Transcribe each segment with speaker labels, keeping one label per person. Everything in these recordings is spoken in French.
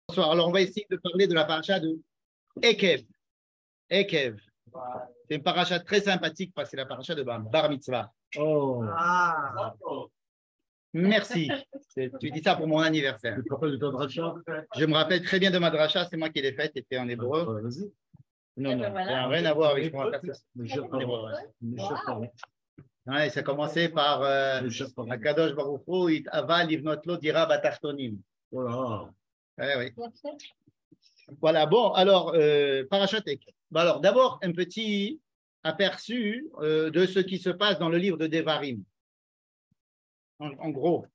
Speaker 1: Bonsoir. Alors, on va essayer de parler de la paracha de Ekev. Ekev. C'est une paracha très sympathique parce que c'est la paracha de Bar Mitzvah.
Speaker 2: Oh.
Speaker 1: Merci. Tu dis ça pour mon anniversaire.
Speaker 2: Tu te rappelles de ta dracha?
Speaker 1: Je me rappelle très bien de ma dracha, c'est moi qui l'ai faite, c'était en hébreu.
Speaker 2: Vas-y.
Speaker 1: Non, ça n'a rien à voir avec moi. Ouais, ça commençait par Akadosh Baruch Hu, It Ava Livnot Lo Dira Batachtonim.
Speaker 2: Voilà.
Speaker 1: Ouais, oui. Voilà, bon, alors, Parashat Ekev. Bon, alors, d'abord, un petit aperçu de ce qui se passe dans le livre de Devarim. En gros,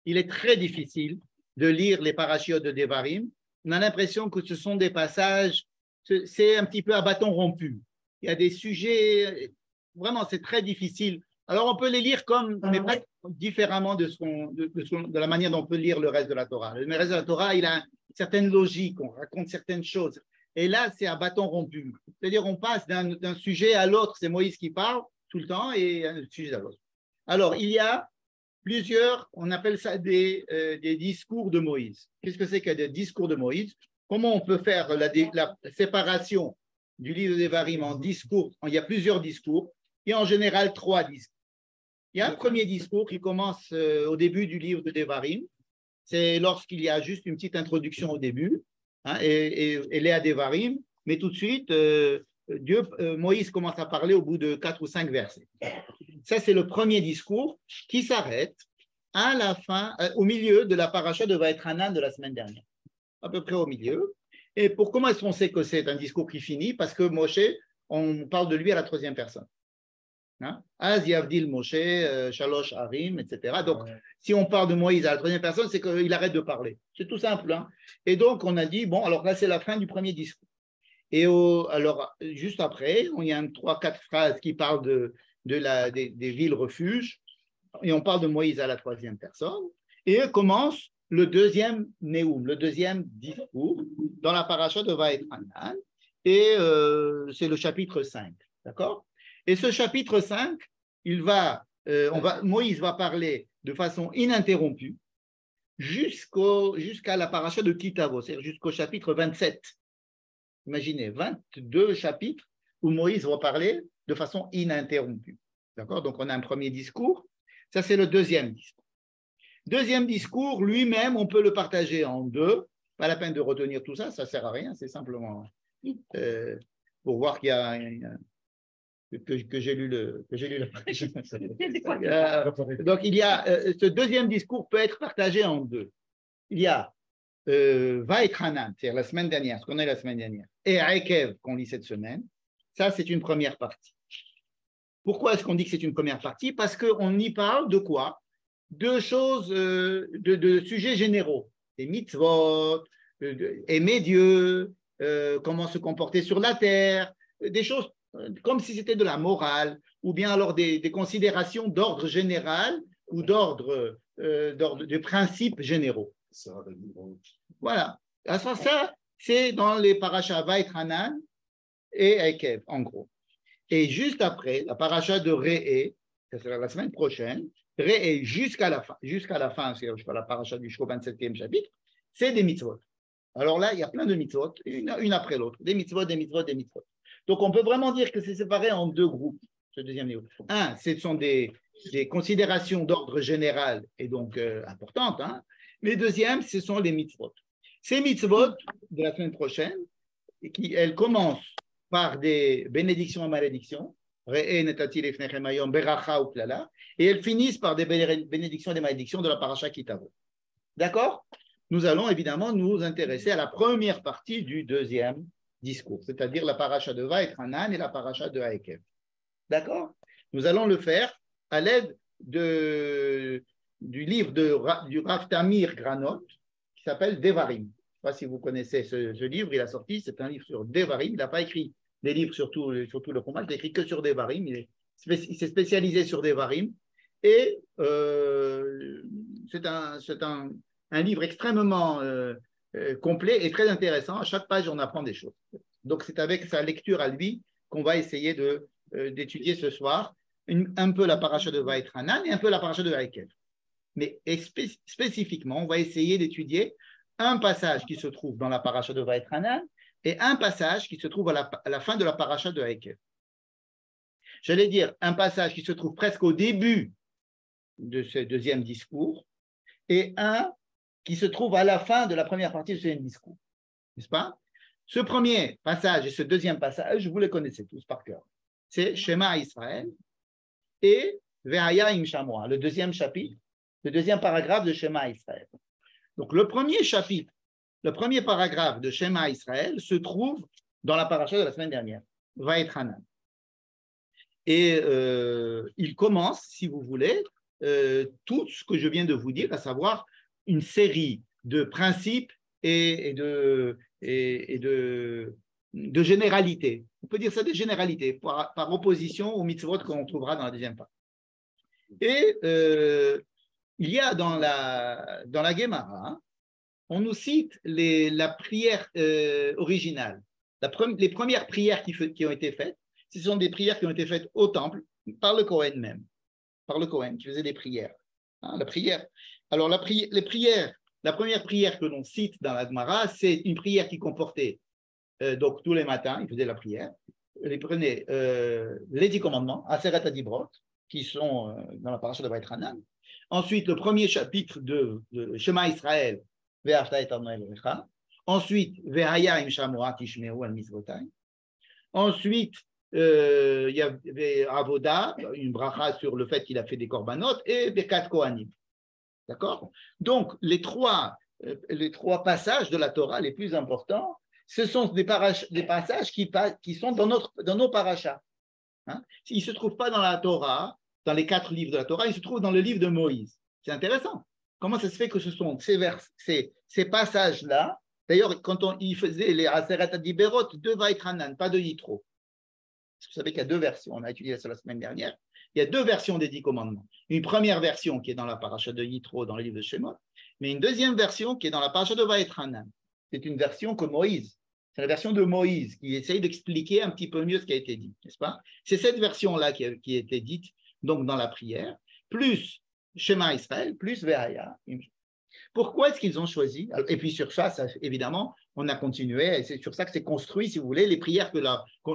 Speaker 1: il est très difficile de lire les parachiotes de Devarim. On a l'impression que ce sont des passages, c'est un petit peu à bâton rompu. Il y a des sujets, vraiment, c'est très difficile. Alors, on peut les lire comme, mais pas différemment de la manière dont on peut lire le reste de la Torah. Le reste de la Torah, il a une certaine logique, on raconte certaines choses. Et là, c'est à bâton rompu. C'est-à-dire, on passe d'un sujet à l'autre. C'est Moïse qui parle tout le temps et un sujet à l'autre. Alors, il y a plusieurs, on appelle ça des discours de Moïse. Qu'est-ce que c'est que des discours de Moïse? Comment on peut faire la séparation du livre de Devarim en discours? Il y a plusieurs discours. Il y a en général 3 discours. Il y a un premier discours qui commence au début du livre de Devarim. C'est lorsqu'il y a juste une petite introduction au début, hein, et Léa Devarim, mais tout de suite, Moïse commence à parler au bout de 4 ou 5 versets. Ça, c'est le premier discours qui s'arrête à la fin, au milieu de la paracha de Vaïtranan de la semaine dernière, à peu près au milieu. Et comment est-ce qu'on sait que c'est un discours qui finit? Parce que Moshe, on parle de lui à la 3e personne. Az Yavdil Moshe, Shalosh Harim, etc. Donc, si on parle de Moïse à la 3e personne, c'est qu'il arrête de parler. C'est tout simple. Hein. Et donc, on a dit, bon, alors là, c'est la fin du premier discours. Et alors, juste après, il y a 3-4 phrases qui parlent des villes refuges. Et on parle de Moïse à la 3e personne. Et commence le deuxième Neum, le deuxième discours dans la paracha de Vaïtranan. Et c'est le chapitre 5. D'accord? Et ce chapitre 5, Moïse va parler de façon ininterrompue jusqu'à la paracha de Kitavo, c'est-à-dire jusqu'au chapitre 27. Imaginez, 22 chapitres où Moïse va parler de façon ininterrompue. D'accord? Donc, on a un premier discours. Ça, c'est le deuxième discours. Deuxième discours, lui-même, on peut le partager en 2. Pas la peine de retenir tout ça, ça ne sert à rien. C'est simplement pour voir qu'il y a que j'ai lu le donc, il y a ce deuxième discours peut être partagé en 2. Il y a Vaïtranan, c'est-à-dire la semaine dernière, ce qu'on a la semaine dernière, et Ekev, qu'on lit cette semaine. Ça, c'est une première partie. Pourquoi est-ce qu'on dit que c'est une première partie? Parce qu'on y parle de quoi? De choses, de sujets généraux, des mitzvot, aimer Dieu, comment se comporter sur la terre, des choses comme si c'était de la morale, ou bien alors des considérations d'ordre général ou d'ordre de principes généraux. Voilà. Alors ça, c'est dans les parachas Vaïtranan et Ekev, en gros. Et juste après, la paracha de Re'e, ça sera la semaine prochaine, Re'e jusqu'à la fin, c'est la paracha du 27e chapitre, c'est des mitzvot. Alors là, il y a plein de mitzvot, une après l'autre, des mitzvot, des mitzvot, des mitzvot. Donc, on peut vraiment dire que c'est séparé en 2 groupes, ce deuxième niveau. Un, ce sont des considérations d'ordre général et donc importantes. Hein. Mais deuxième, ce sont les mitzvot. Ces mitzvot de la semaine prochaine, elles commencent par des bénédictions et malédictions, et elles finissent par des bénédictions et des malédictions de la paracha Kitavo. D'accord? Nous allons évidemment nous intéresser à la première partie du deuxième discours, c'est-à-dire la paracha de Vaïtranan et la paracha de Ekev. D'accord? Nous allons le faire à l'aide du livre du Rav Tamir Granot qui s'appelle Devarim. Je ne sais pas si vous connaissez ce livre, il a sorti, c'est un livre sur Devarim. Il n'a pas écrit des livres sur tout le format, il n'a écrit que sur Devarim. Il s'est spécialisé sur Devarim et c'est un livre extrêmement complet et très intéressant. À chaque page, on apprend des choses. Donc, c'est avec sa lecture à lui qu'on va essayer d'étudier ce soir un peu la paracha de Vaïtranan et un peu la paracha de Ekev. Mais spécifiquement, on va essayer d'étudier un passage qui se trouve dans la paracha de Vaïtranan et un passage qui se trouve à la fin de la paracha de Haïkev. J'allais dire un passage qui se trouve presque au début de ce deuxième discours et un qui se trouve à la fin de la première partie de ce deuxième discours. N'est-ce pas? Ce premier passage et ce deuxième passage, vous les connaissez tous par cœur. C'est Shema Israël et Ve'haya im Shamoa, le deuxième chapitre, le deuxième paragraphe de Shema Israël. Donc le premier chapitre, le premier paragraphe de Shema Israël se trouve dans la paracha de la semaine dernière, Vaïtranan. Et il commence, si vous voulez, tout ce que je viens de vous dire, à savoir une série de principes et de généralités. On peut dire ça des généralités, par opposition aux mitzvot qu'on trouvera dans la deuxième partie. Et il y a dans la Gemara, on nous cite la prière originale. Les premières prières qui ont été faites, ce sont des prières qui ont été faites au temple par le Kohen même, par le Kohen qui faisait des prières. Hein, la prière. Alors la première prière que l'on cite dans la Gemara, c'est une prière qui comportait, donc tous les matins, il faisait la prière, il prenait les 10 commandements, Aseret HaDibrot, qui sont dans la paracha de Vaïtranan. Ensuite, le premier chapitre de Shema Israël, Ve'afta et Adonai Elohecha. Ensuite, Ve'haya im Shamoa tishmeru al mitzvotai. Ensuite, il y avait Avoda, une bracha sur le fait qu'il a fait des korbanot, et Bekat Kohanim. D'accord? Donc, les trois passages de la Torah les plus importants, ce sont des passages qui sont dans nos parachas. Hein? Ils ne se trouvent pas dans la Torah, dans les 4 livres de la Torah, ils se trouvent dans le livre de Moïse. C'est intéressant. Comment ça se fait que ce sont ces passages-là? D'ailleurs, quand il faisait les Aseret HaDiberot de Vaïtranan, pas de Yitro. Vous savez qu'il y a 2 versions, on a étudié ça la semaine dernière. Il y a 2 versions des 10 commandements. Une première version qui est dans la paracha de Yitro, dans le livre de Shemot, mais une deuxième version qui est dans la paracha de Vaïtranan. C'est une version que Moïse, c'est la version de Moïse qui essaye d'expliquer un petit peu mieux ce qui a été dit, n'est-ce pas? C'est cette version-là qui a été dite donc dans la prière, plus Shema Israël, plus Ve'haya. Pourquoi est-ce qu'ils ont choisi? Et puis sur ça, évidemment, on a continué, et c'est sur ça que c'est construit, si vous voulez, les prières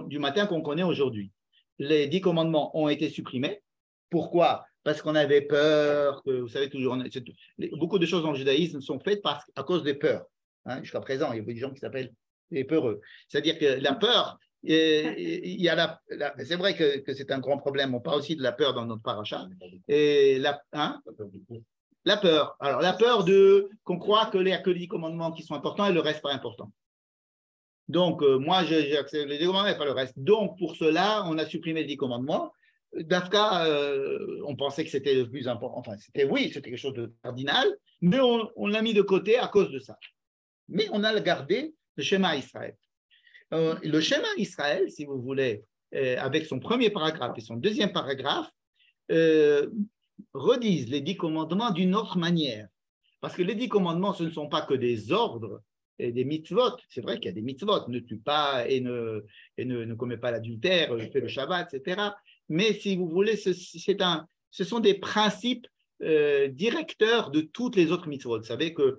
Speaker 1: du matin qu'on connaît aujourd'hui. Les 10 commandements ont été supprimés. Pourquoi? Parce qu'on avait peur, que, vous savez, toujours, beaucoup de choses dans le judaïsme sont faites à cause des peurs. Hein, jusqu'à présent, il y a des gens qui s'appellent les peureux. C'est-à-dire que la peur, c'est vrai que c'est un grand problème. On parle aussi de la peur dans notre paracha. Et la peur. Alors, la peur qu'on croit que les 10 commandements qui sont importants et le reste pas important. Donc, moi, j'ai accepté les 10 commandements et pas le reste. Donc, pour cela, on a supprimé les 10 commandements. D'Afka, on pensait que c'était le plus important. Enfin, c'était quelque chose de cardinal, mais on l'a mis de côté à cause de ça. Mais on a gardé le Shema Israël. Le Shema Israël, si vous voulez, avec son premier paragraphe et son deuxième paragraphe, redisent les 10 commandements d'une autre manière. Parce que les 10 commandements, ce ne sont pas que des ordres et des mitzvot. C'est vrai qu'il y a des mitzvot, ne tue pas et ne commets pas l'adultère, fais le Shabbat, etc. Mais si vous voulez, ce sont des principes directeurs de toutes les autres mitzvot. Vous savez qu'il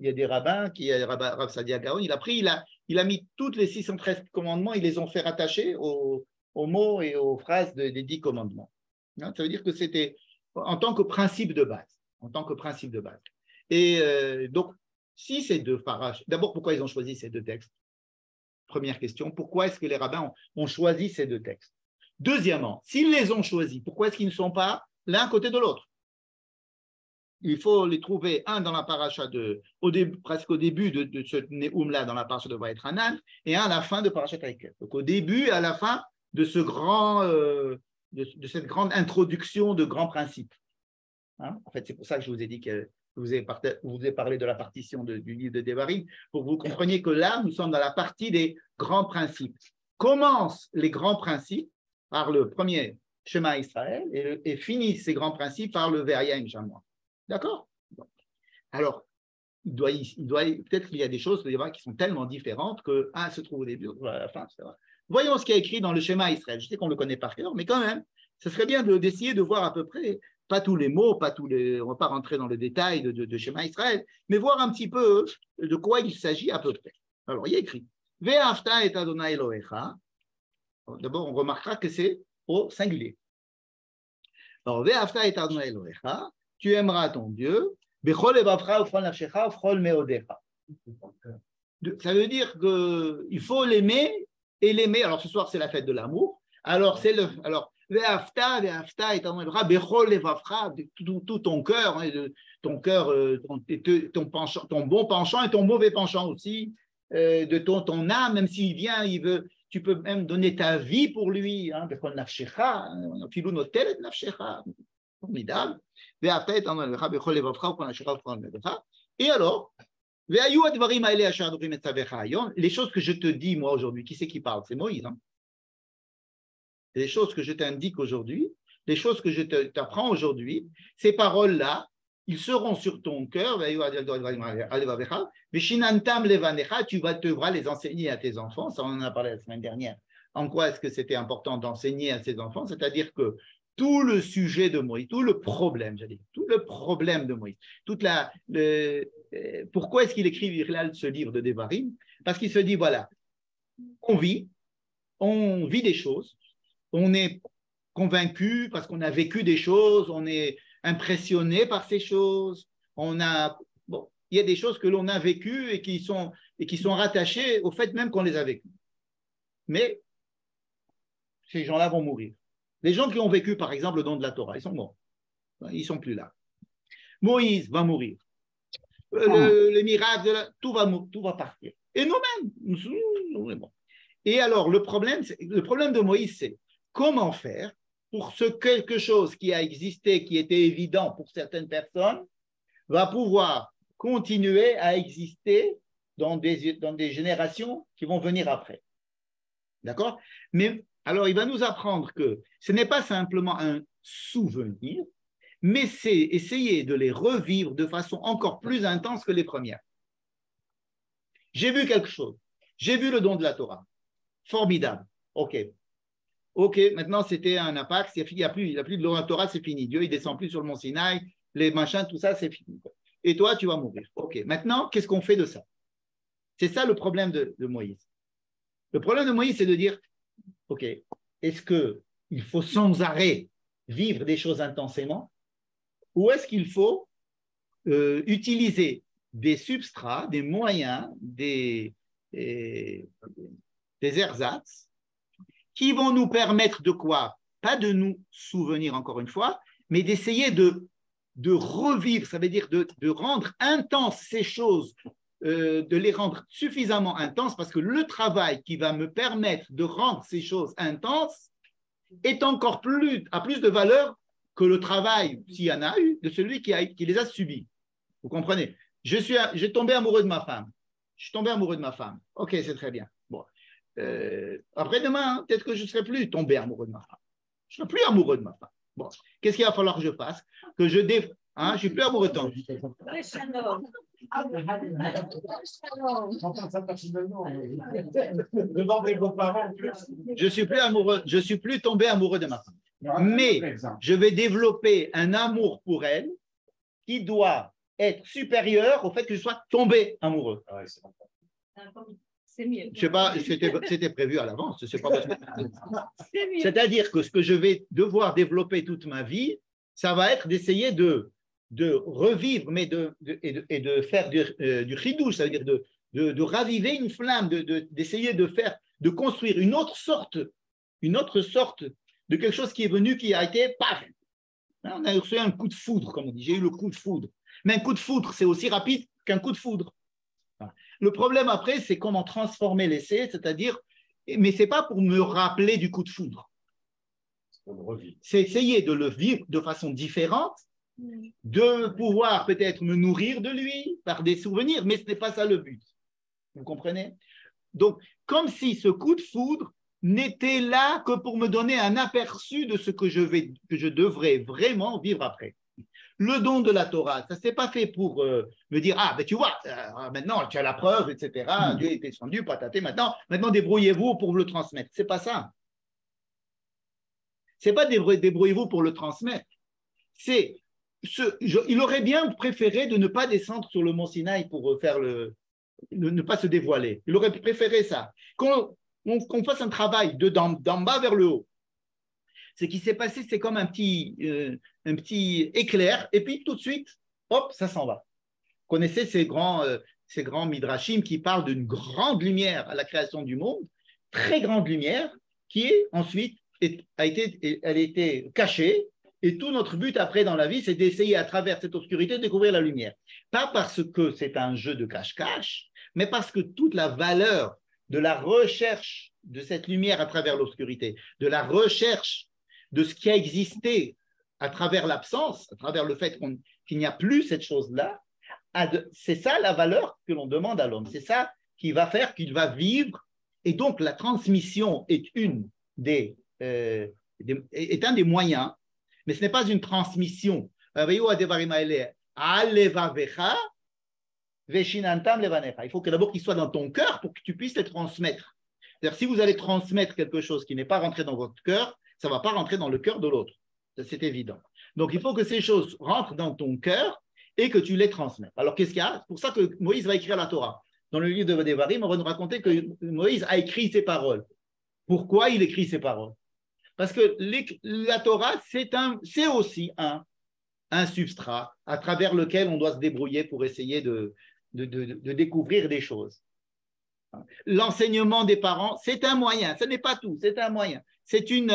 Speaker 1: y a des rabbins, Rav Sadia Gaon, il a mis toutes les 613 commandements, ils les ont fait rattacher aux mots et aux phrases des 10 commandements. Ça veut dire que c'était en tant que principe de base. Et donc, si ces 2 paraches, d'abord, pourquoi ils ont choisi ces 2 textes? Première question, pourquoi est-ce que les rabbins ont choisi ces 2 textes? Deuxièmement, s'ils les ont choisis, pourquoi est-ce qu'ils ne sont pas l'un côté de l'autre? Il faut les trouver, un dans la paracha presque au début de ce Néoum-là, dans la paracha de Vaïtranan, et un à la fin de paracha Haïkev. Donc au début et à la fin de cette grande introduction de grands principes. Hein? En fait, c'est pour ça que je vous ai dit que je vous ai parlé de la partition du livre de Devarim, pour que vous compreniez que là, nous sommes dans la partie des grands principes. Commencent les grands principes par le premier Shema Israël et finissent ces grands principes par le Ve'haya im Shamoa. D'accord? Alors, peut-être qu'il y a des choses qui sont tellement différentes que un se trouve au début, l'autre à la fin, etc. Voyons ce qui est écrit dans le Shema Israël. Je sais qu'on le connaît par cœur, mais quand même, ce serait bien d'essayer de voir à peu près pas tous les mots, on ne va pas rentrer dans le détail de Shema Israël, mais voir un petit peu de quoi il s'agit à peu près. Alors, il y a écrit Ve'afta et Adonai Elohecha. D'abord, on remarquera que c'est au singulier. Alors, Ve'afta et Adonai Elohecha, tu aimeras ton Dieu, Bechol evavcha ufchol nafshecha ufchol meodecha. Ça veut dire qu'il faut l'aimer et l'aimer. Alors, ce soir, c'est la fête de l'amour. Alors, Ve'afta et Adonai Elohecha, Bechol evavcha, tout ton cœur, ton cœur, ton penchant, ton bon penchant et ton mauvais penchant aussi, de ton âme, même s'il vient, il veut, tu peux même donner ta vie pour lui. Formidable. Et alors, les choses que je te dis, moi, aujourd'hui, qui c'est qui parle? C'est Moïse. Hein? Les choses que je t'indique aujourd'hui, les choses que je t'apprends aujourd'hui, ces paroles-là, ils seront sur ton cœur, tu devras les enseigner à tes enfants. Ça, on en a parlé la semaine dernière. En quoi est-ce que c'était important d'enseigner à ses enfants? C'est-à-dire que tout le sujet de Moïse, tout le problème de Moïse, pourquoi est-ce qu'il écrit ce livre de Devarim? Parce qu'il se dit, voilà, on vit des choses, on est convaincu parce qu'on a vécu des choses, on est impressionné par ces choses, il y a des choses que l'on a vécues et qui sont rattachées au fait même qu'on les a vécues. Mais ces gens-là vont mourir. Les gens qui ont vécu, par exemple, le don de la Torah, ils sont morts. Ils ne sont plus là. Moïse va mourir. Le miracle, tout va partir. Et nous-mêmes, nous sommes morts. Et alors, le problème de Moïse, c'est comment faire pour quelque chose qui a existé, qui était évident pour certaines personnes, va pouvoir continuer à exister dans des générations qui vont venir après. D'accord? Mais alors, il va nous apprendre que ce n'est pas simplement un souvenir, mais c'est essayer de les revivre de façon encore plus intense que les premières. J'ai vu quelque chose. J'ai vu le don de la Torah. Formidable. OK, maintenant c'était un impact, il n'y a plus de don de la Torah, c'est fini. Dieu, il ne descend plus sur le mont Sinaï, les machins, tout ça, c'est fini. Et toi, tu vas mourir. OK, maintenant, qu'est-ce qu'on fait de ça? C'est ça le problème de Moïse. Le problème de Moïse, c'est de dire, OK, est-ce qu'il faut sans arrêt vivre des choses intensément ou est-ce qu'il faut utiliser des substrats, des moyens, des ersatz qui vont nous permettre de quoi? Pas de nous souvenir encore une fois, mais d'essayer de revivre, ça veut dire de rendre intenses ces choses, de les rendre suffisamment intenses, parce que le travail qui va me permettre de rendre ces choses intenses est encore a plus de valeur que le travail, s'il y en a eu, de celui qui les a subis. Vous comprenez? J'ai tombé amoureux de ma femme. Je suis tombé amoureux de ma femme. OK, c'est très bien. Bon. Après-demain, peut-être que je ne serai plus tombé amoureux de ma femme. Je ne serai plus amoureux de ma femme. Bon, qu'est-ce qu'il va falloir que je fasse? Que je je ne suis plus amoureux de toi. Je suis plus tombé amoureux de ma femme. Mais je vais développer un amour pour elle qui doit être supérieur au fait que je sois tombé amoureux.
Speaker 3: C'est mieux.
Speaker 1: Je sais pas, c'était prévu à l'avance. C'est-à-dire que ce que je vais devoir développer toute ma vie, ça va être d'essayer de revivre, mais et de faire du chidouche, c'est-à-dire de raviver une flamme, d'essayer de construire une autre sorte de quelque chose qui est venu, qui a été paf. On a reçu un coup de foudre, comme on dit. J'ai eu le coup de foudre. Mais un coup de foudre, c'est aussi rapide qu'un coup de foudre. Le problème après, c'est comment transformer l'essai, c'est-à-dire, mais ce n'est pas pour me rappeler du coup de foudre. C'est essayer de le vivre de façon différente, de pouvoir peut-être me nourrir de lui par des souvenirs, mais ce n'est pas ça le but. Vous comprenez? Donc, comme si ce coup de foudre n'était là que pour me donner un aperçu de ce que je devrais vraiment vivre après. Le don de la Torah, ça ne s'est pas fait pour me dire, ah, ben tu vois, maintenant tu as la preuve, etc. Dieu est descendu, pataté, maintenant débrouillez-vous pour le transmettre. Ce n'est pas ça. Ce n'est pas débrouillez-vous pour le transmettre. il aurait bien préféré de ne pas descendre sur le mont Sinaï pour faire ne pas se dévoiler. Il aurait préféré ça. Qu'on fasse un travail d'en bas vers le haut. Ce qui s'est passé, c'est comme un petit éclair, et puis tout de suite, hop, ça s'en va. Vous connaissez ces grands midrashim qui parlent d'une grande lumière à la création du monde, très grande lumière, qui ensuite a été cachée, et tout notre but après dans la vie, c'est d'essayer à travers cette obscurité de découvrir la lumière. Pas parce que c'est un jeu de cache-cache, mais parce que toute la valeur de la recherche de cette lumière à travers l'obscurité, de la recherche de ce qui a existé à travers l'absence, à travers le fait qu'il n'y a plus cette chose-là, c'est ça la valeur que l'on demande à l'homme. C'est ça qui va faire qu'il va vivre. Et donc, la transmission est est un des moyens, mais ce n'est pas une transmission. Il faut que d'abord qu'il soit dans ton cœur pour que tu puisses les transmettre. C'est-à-dire, si vous allez transmettre quelque chose qui n'est pas rentré dans votre cœur, ça ne va pas rentrer dans le cœur de l'autre. C'est évident. Donc, il faut que ces choses rentrent dans ton cœur et que tu les transmettes. Alors, qu'est-ce qu'il y a? C'est pour ça que Moïse va écrire la Torah. Dans le livre de Devarim, on va nous raconter que Moïse a écrit ses paroles. Pourquoi il écrit ses paroles? Parce que la Torah, c'est aussi un substrat à travers lequel on doit se débrouiller pour essayer de découvrir des choses. L'enseignement des parents, c'est un moyen. Ce n'est pas tout, c'est un moyen. C'est une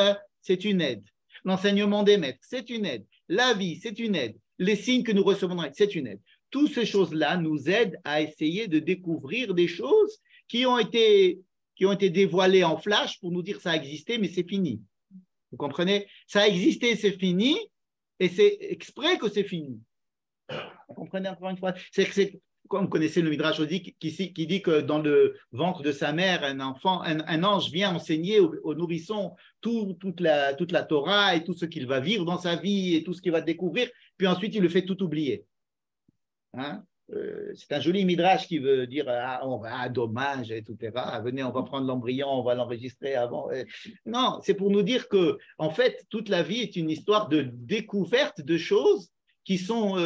Speaker 1: aide. L'enseignement des maîtres, c'est une aide. La vie, c'est une aide. Les signes que nous recevons, c'est une aide. Toutes ces choses-là nous aident à essayer de découvrir des choses qui ont été dévoilées en flash pour nous dire ça a existé, mais c'est fini. Vous comprenez? Ça a existé, c'est fini, et c'est exprès que c'est fini. Vous comprenez encore une fois? Comme vous connaissez le Midrash qui dit que dans le ventre de sa mère, un ange vient enseigner au nourrisson toute la Torah et tout ce qu'il va vivre dans sa vie et tout ce qu'il va découvrir, puis ensuite il le fait tout oublier. Hein? C'est un joli Midrash qui veut dire dommage, etc. Venez, on va prendre l'embryon, on va l'enregistrer avant. Non, c'est pour nous dire que en fait, toute la vie est une histoire de découverte de choses qui sont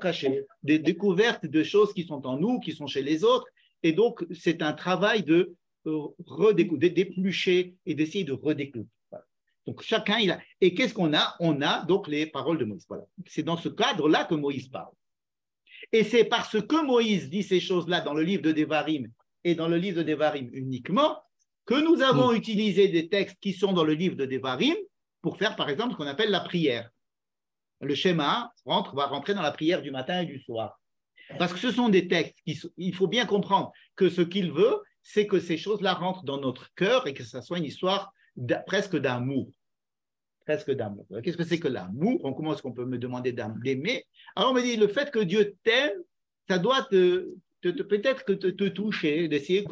Speaker 1: cachées, des découvertes de choses qui sont en nous, qui sont chez les autres. Et donc, c'est un travail de d'éplucher et d'essayer de redécouvrir. Voilà. Donc, chacun, il a. Et qu'est-ce qu'on a? On a donc les paroles de Moïse. Voilà. C'est dans ce cadre-là que Moïse parle. Et c'est parce que Moïse dit ces choses-là dans le livre de Devarim et dans le livre de Devarim uniquement que nous avons utilisé des textes qui sont dans le livre de Devarim pour faire, par exemple, ce qu'on appelle la prière. Le schéma va rentrer dans la prière du matin et du soir. Parce que ce sont des textes il faut bien comprendre que ce qu'il veut, c'est que ces choses-là rentrent dans notre cœur et que ça soit une histoire presque d'amour. Presque d'amour. Qu'est-ce que c'est que l'amour? Comment est-ce qu'on peut me demander d'aimer? Alors on me dit, le fait que Dieu t'aime, ça doit peut-être te toucher, d'essayer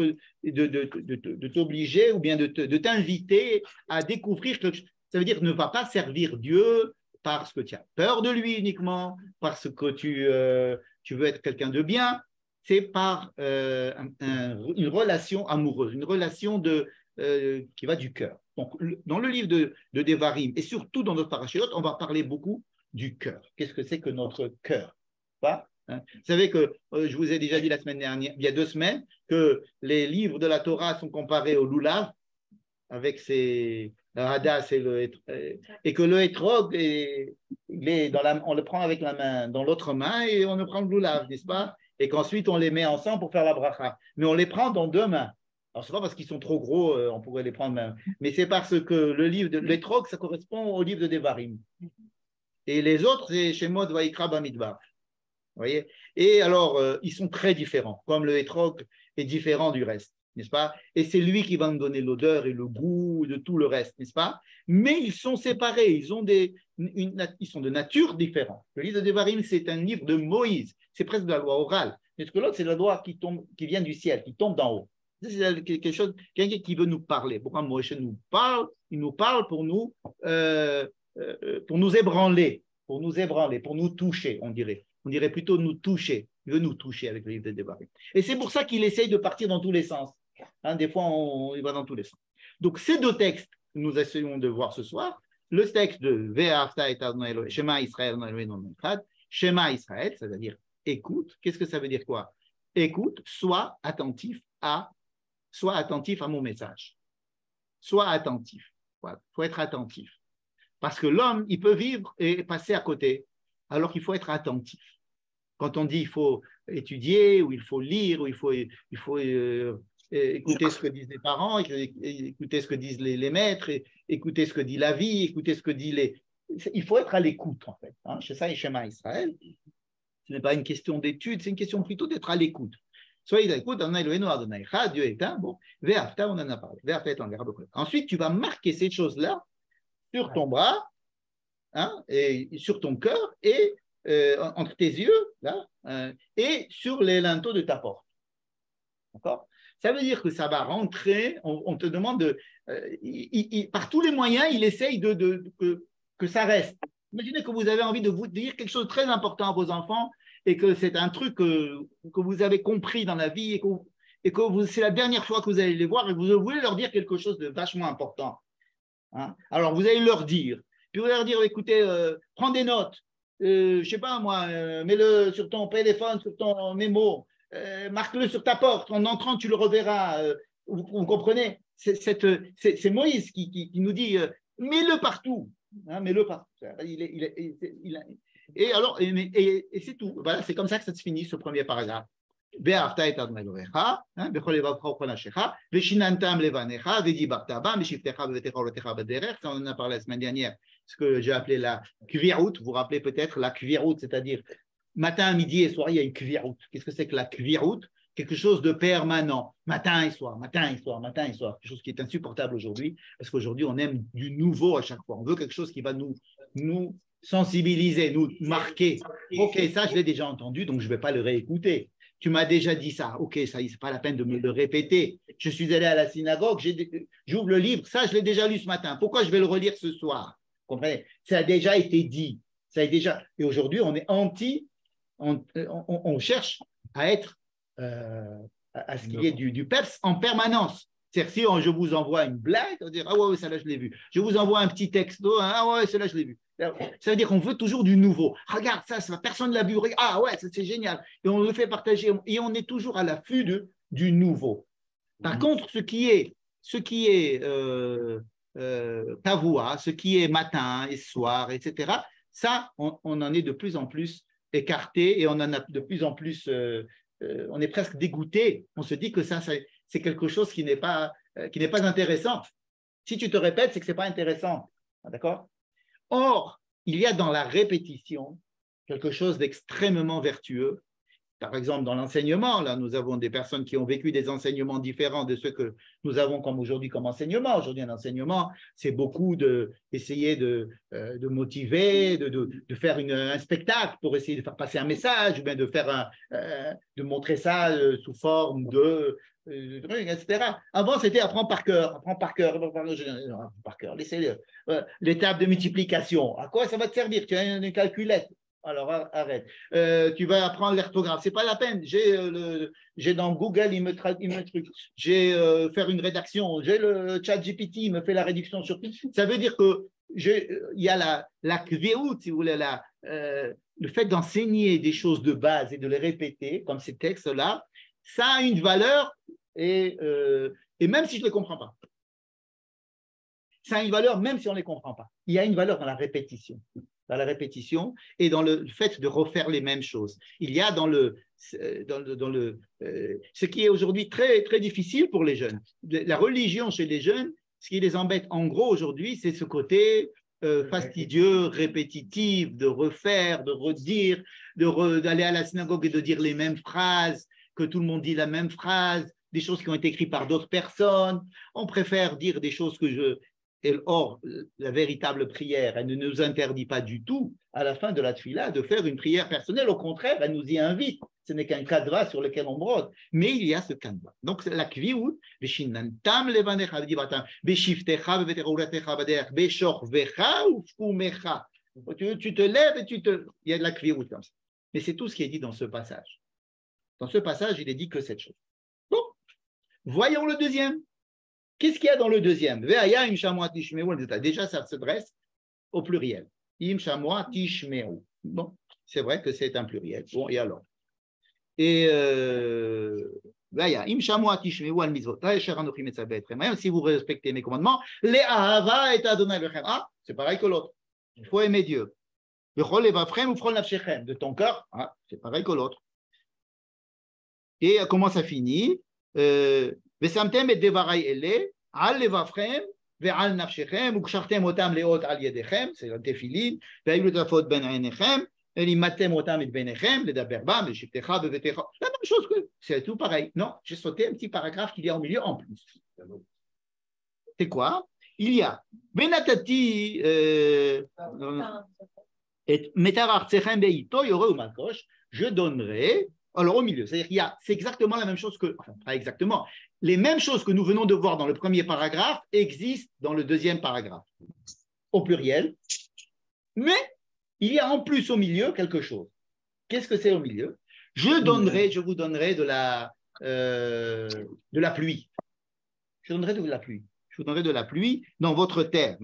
Speaker 1: de t'obliger ou bien de t'inviter à découvrir quelque chose. Ça veut dire ne va pas servir Dieu parce que tu as peur de lui uniquement, parce que tu veux être quelqu'un de bien. C'est par une relation amoureuse, une relation qui va du cœur. Donc, dans le livre de Devarim et surtout dans notre parashiot, on va parler beaucoup du cœur. Qu'est-ce que c'est que notre cœur? Vous savez que je vous ai déjà dit la semaine dernière, il y a 2 semaines, que les livres de la Torah sont comparés au lulav avec ses hadas et que le hétrog, on le prend avec la main dans l'autre main et on le prend le lulav, n'est-ce pas? Et qu'ensuite on les met ensemble pour faire la bracha. Mais on les prend dans 2 mains. Alors, ce n'est pas parce qu'ils sont trop gros, on pourrait les prendre même, mais c'est parce que le livre de l'Etrog, ça correspond au livre de Devarim. Et les autres, c'est Shemot Vaikra Bamidbar. Vous voyez? Et alors, ils sont très différents, comme le Etrog est différent du reste, n'est-ce pas? Et c'est lui qui va nous donner l'odeur et le goût de tout le reste, n'est-ce pas? Mais ils sont séparés, ils sont de nature différente. Le livre de Devarim, c'est un livre de Moïse, c'est presque de la loi orale, mais que l'autre, c'est la loi qui vient du ciel, qui tombe d'en haut. C'est quelque chose, quelqu'un qui veut nous parler. Pourquoi Moïse nous parle? Il nous parle pour nous ébranler, pour nous toucher, on dirait. On dirait plutôt nous toucher. Il veut nous toucher avec le livre de Devarim. Et c'est pour ça qu'il essaye de partir dans tous les sens. Des fois, il va dans tous les sens. Donc, ces 2 textes que nous essayons de voir ce soir le texte de Ve'ahavta et Adonai Elohim, Shema Israël, Adonai Elohim Echad, Shema Israël, c'est-à-dire écoute. Qu'est-ce que ça veut dire quoi? Écoute, sois attentif à mon message. Sois attentif. Il faut être attentif. Parce que l'homme, il peut vivre et passer à côté, alors qu'il faut être attentif. Quand on dit il faut étudier, ou il faut lire, ou il faut écouter ce que disent les parents, écouter ce que disent les maîtres, écouter ce que dit la vie, écouter ce que dit les... Il faut être à l'écoute, en fait. Chez ça, et Shema Israël, ce n'est pas une question d'étude, c'est une question plutôt d'être à l'écoute. Soyez à l'écoute, Dieu est un, bon, Ve'afta, on en a parlé. Ensuite, tu vas marquer ces choses-là sur ton bras, et sur ton cœur, et entre tes yeux, là, et sur les linteaux de ta porte. D'accord? Ça veut dire que ça va rentrer, on te demande de... par tous les moyens, il essaye que ça reste. Imaginez que vous avez envie de vous dire quelque chose de très important à vos enfants et que c'est un truc que vous avez compris dans la vie et que c'est la dernière fois que vous allez les voir et que vous voulez leur dire quelque chose de vachement important. Alors, vous allez leur dire. Puis vous allez leur dire, écoutez, prends des notes. Je ne sais pas moi, mets-le sur ton téléphone, sur ton mémo. Marque-le sur ta porte, en entrant tu le reverras, vous comprenez, c'est Moïse qui nous dit mets-le partout, mets-le partout. Et alors, et c'est tout, voilà, c'est comme ça que ça se finit ce premier paragraphe. Ça on en a parlé la semaine dernière, ce que j'ai appelé la kvirut, vous vous rappelez peut-être la kvirut, c'est-à-dire matin, midi et soir, il y a une kvirut. Qu'est-ce que c'est que la kvirut? Quelque chose de permanent, matin et soir, matin et soir, matin et soir. Quelque chose qui est insupportable aujourd'hui, parce qu'aujourd'hui, on aime du nouveau à chaque fois. On veut quelque chose qui va nous sensibiliser, nous marquer. Ok, ça, je l'ai déjà entendu, donc je ne vais pas le réécouter. Tu m'as déjà dit ça. Ok, ça, c'est pas la peine de me le répéter. Je suis allé à la synagogue, j'ouvre le livre, ça, je l'ai déjà lu ce matin. Pourquoi je vais le relire ce soir? Vous comprenez? Ça a déjà été dit. Ça a déjà... Et aujourd'hui, on est anti... On cherche à être à ce qu'il y ait du peps en permanence. C'est-à-dire, si je vous envoie une blague, on va dire ah ouais, celle-là, je l'ai vu. Je vous envoie un petit texto, ah ouais, celle-là, je l'ai vu. Ça veut dire qu'on veut toujours du nouveau. Regarde ça, personne ne l'a vu. Ah ouais, c'est génial. Et on le fait partager. Et on est toujours à l'affût du nouveau. Par contre, ce qui est tavoua, ce qui est matin et soir, etc., ça, on en est de plus en plus écarté et on en a de plus en plus, on est presque dégoûté. On se dit que ça c'est quelque chose qui n'est pas intéressant. Si tu te répètes, c'est que ce n'est pas intéressant. D'accord? Or, il y a dans la répétition quelque chose d'extrêmement vertueux. Par exemple, dans l'enseignement, là, nous avons des personnes qui ont vécu des enseignements différents de ceux que nous avons aujourd'hui comme enseignement. Aujourd'hui, un enseignement, c'est beaucoup d'essayer de motiver, de faire un spectacle pour essayer de faire passer un message, ou bien de montrer ça sous forme etc. Avant, c'était apprendre par cœur, laissez-le. L'étape de multiplication, à quoi ça va te servir? Tu as une calculette. Alors arrête. Tu vas apprendre l'orthographe. C'est pas la peine. J'ai dans Google, il me truc. J'ai faire une rédaction. J'ai le chat GPT, il me fait la réduction sur tout. Ça veut dire que il y a la kvéout, si vous voulez, le fait d'enseigner des choses de base et de les répéter, comme ces textes-là, ça a une valeur et même si je ne les comprends pas. Ça a une valeur même si on ne les comprend pas. Il y a une valeur dans la répétition. Dans la répétition et dans le fait de refaire les mêmes choses. Il y a ce qui est aujourd'hui très, très difficile pour les jeunes. La religion chez les jeunes, ce qui les embête en gros aujourd'hui, c'est ce côté fastidieux, répétitif, de refaire, de redire, d'aller à la synagogue et de dire les mêmes phrases, que tout le monde dit la même phrase, des choses qui ont été écrites par d'autres personnes. On préfère dire des choses Or, la véritable prière, elle ne nous interdit pas du tout, à la fin de la tfila, de faire une prière personnelle. Au contraire, elle nous y invite. Ce n'est qu'un cadre sur lequel on brode. Mais il y a ce cadre. Donc, la kviut, tu te lèves et il y a de la kviut comme ça. Mais c'est tout ce qui est dit dans ce passage. Dans ce passage, il est dit que cette chose. Bon, voyons le deuxième. Qu'est-ce qu'il y a dans le deuxième? Déjà, ça se dresse au pluriel. Im Shamoa Tishmeu. Bon, c'est vrai que c'est un pluriel. Bon, et alors? Et Im Shamoa Tishmeu al mitzvot. Si vous respectez mes commandements, les Ahava et Adonai Lechem. Ah, c'est pareil que l'autre. Il faut aimer Dieu. De ton cœur, ah, c'est pareil que l'autre. Et comment ça finit? Vesamtem et devarai ele, al levavchem, ve'al nafshechem, ukshachtem otam leot al yedechem, c'est le tefilin, ve'ayu letafot ben einechem, elimatem otam et benechem, ledaber bam, leshiftecha, bevetecha. La même chose que, c'est tout pareil. Non, j'ai sauté un petit paragraphe qu'il y a au milieu en plus. C'est quoi? Il y a benatati et metarartechem beito yore umalkosh, je donnerai. Alors au milieu, c'est-à-dire qu'il y a, c'est exactement la même chose que, enfin pas exactement, les mêmes choses que nous venons de voir dans le premier paragraphe existent dans le deuxième paragraphe, au pluriel, mais il y a en plus au milieu quelque chose. Qu'est-ce que c'est au milieu? Je vous donnerai de la pluie. Je donnerai de la pluie. Je vous donnerai de la pluie dans votre terre,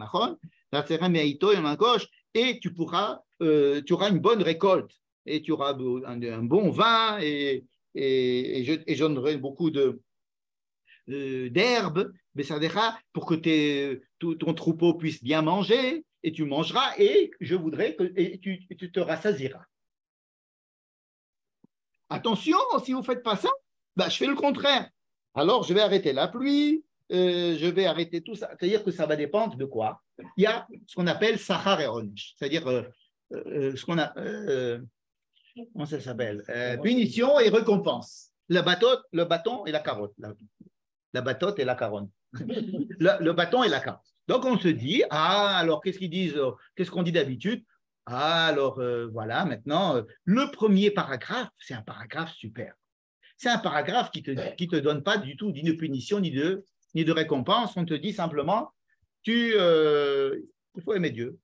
Speaker 1: et tu auras une bonne récolte. Et tu auras un bon vin et je donnerai beaucoup d'herbes pour que ton troupeau puisse bien manger et tu mangeras et je voudrais que tu te rassasieras. Attention, si vous ne faites pas ça, bah, je fais le contraire. Alors, je vais arrêter la pluie, je vais arrêter tout ça. C'est-à-dire que ça va dépendre de quoi? Il y a ce qu'on appelle Sachar et Onish, c'est-à-dire ce qu'on a... comment ça s'appelle? Punition et récompense. Le bâton et la carotte. La batotte et la carotte. Le bâton et la carotte. Donc on se dit, ah, alors qu'est-ce qu'ils disent? Qu'est-ce qu'on dit d'habitude? Ah, alors voilà, maintenant, le premier paragraphe, c'est un paragraphe super. C'est un paragraphe qui te donne pas du tout d'une punition ni de récompense. On te dit simplement, il faut aimer Dieu.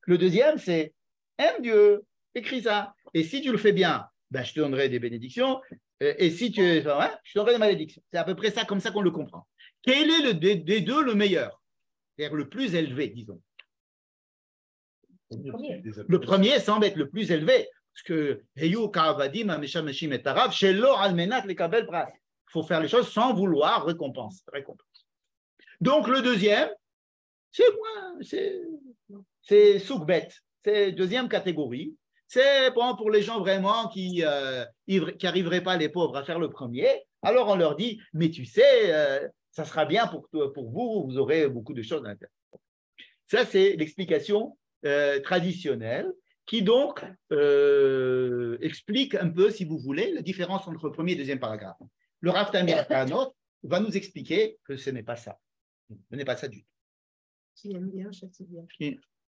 Speaker 1: Le deuxième, c'est aime Dieu. Écris ça. Et si tu le fais bien, ben, je te donnerai des bénédictions. Et si je te donnerai des malédictions. C'est à peu près ça, comme ça qu'on le comprend. Quel est des deux le meilleur? C'est-à-dire le plus élevé, disons. Le premier semble être le plus élevé. Parce que il faut faire les choses sans vouloir récompense. Donc le deuxième, c'est moins, c'est soukbet. C'est deuxième catégorie. C'est bon pour les gens vraiment qui n'arriveraient pas, les pauvres, à faire le premier. Alors on leur dit, mais tu sais, ça sera bien pour vous, vous aurez beaucoup de choses à l'intérieur. Ça, c'est l'explication traditionnelle qui donc explique un peu, si vous voulez, la différence entre le premier et le deuxième paragraphe. Le Rav Tamir Kanot va nous expliquer que ce n'est pas ça. Ce n'est pas ça du tout.
Speaker 3: Qui aime bien, châtie bien.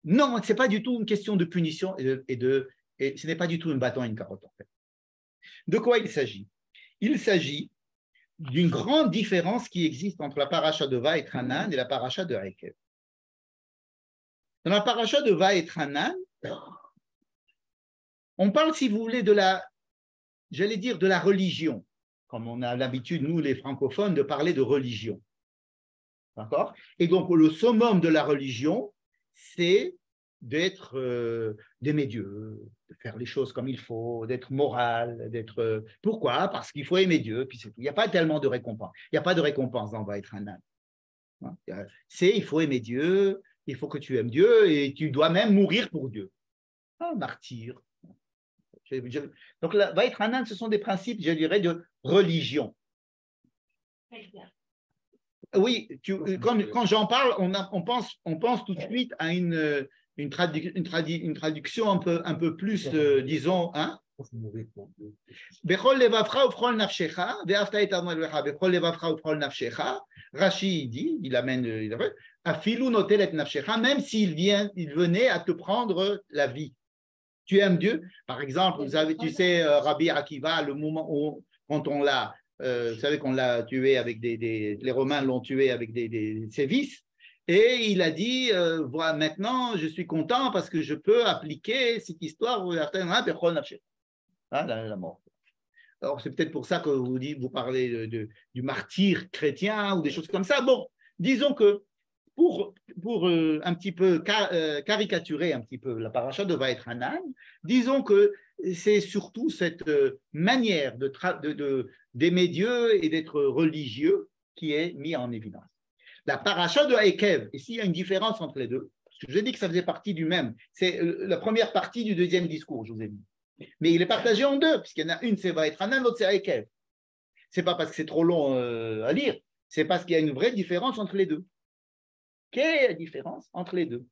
Speaker 1: Non, ce n'est pas du tout une question de punition et ce n'est pas du tout un bâton et une carotte, en fait. De quoi il s'agit? Il s'agit d'une grande différence qui existe entre la paracha de Vaïtranan et la paracha de Rekev. Dans la paracha de Vaïtranan, on parle, si vous voulez, de la religion, comme on a l'habitude, nous, les francophones, de parler de religion. D'accord? Et donc, le summum de la religion, c'est d'aimer Dieu, de faire les choses comme il faut, d'être moral, pourquoi? Parce qu'il faut aimer Dieu, puis c'est tout. Il n'y a pas tellement de récompense. Il n'y a pas de récompense dans Vaïtranan. Il faut aimer Dieu, il faut que tu aimes Dieu, et tu dois même mourir pour Dieu. Un martyr. Donc, Vaïtranan, ce sont des principes, je dirais, de religion. Oui, quand j'en parle, on pense tout de suite à une traduction un peu plus, disons, hein? Rashi dit, il amène, même il venait à te prendre la vie. Tu aimes Dieu? Par exemple, tu sais, Rabbi Akiva, le moment où, quand on l'a, vous savez qu'on l'a tué avec les Romains l'ont tué avec des sévices, et il a dit, voilà, maintenant je suis content parce que je peux appliquer cette histoire où la mort. Alors c'est peut-être pour ça que vous parlez du martyr chrétien ou des choses comme ça. Bon, disons que pour un petit peu caricaturer un petit peu la paracha de Vaïtranan, disons que c'est surtout cette manière d'aimer Dieu et d'être religieux qui est mise en évidence. La paracha de Ekev, ici il y a une différence entre les deux, parce que je vous ai dit que ça faisait partie du même, c'est la première partie du deuxième discours, je vous ai dit. Mais il est partagé en deux, puisqu'il y en a une c'est Vaïtranan, l'autre c'est Ekev. C'est pas parce que c'est trop long à lire, c'est parce qu'il y a une vraie différence entre les deux. Quelle est la différence entre les deux?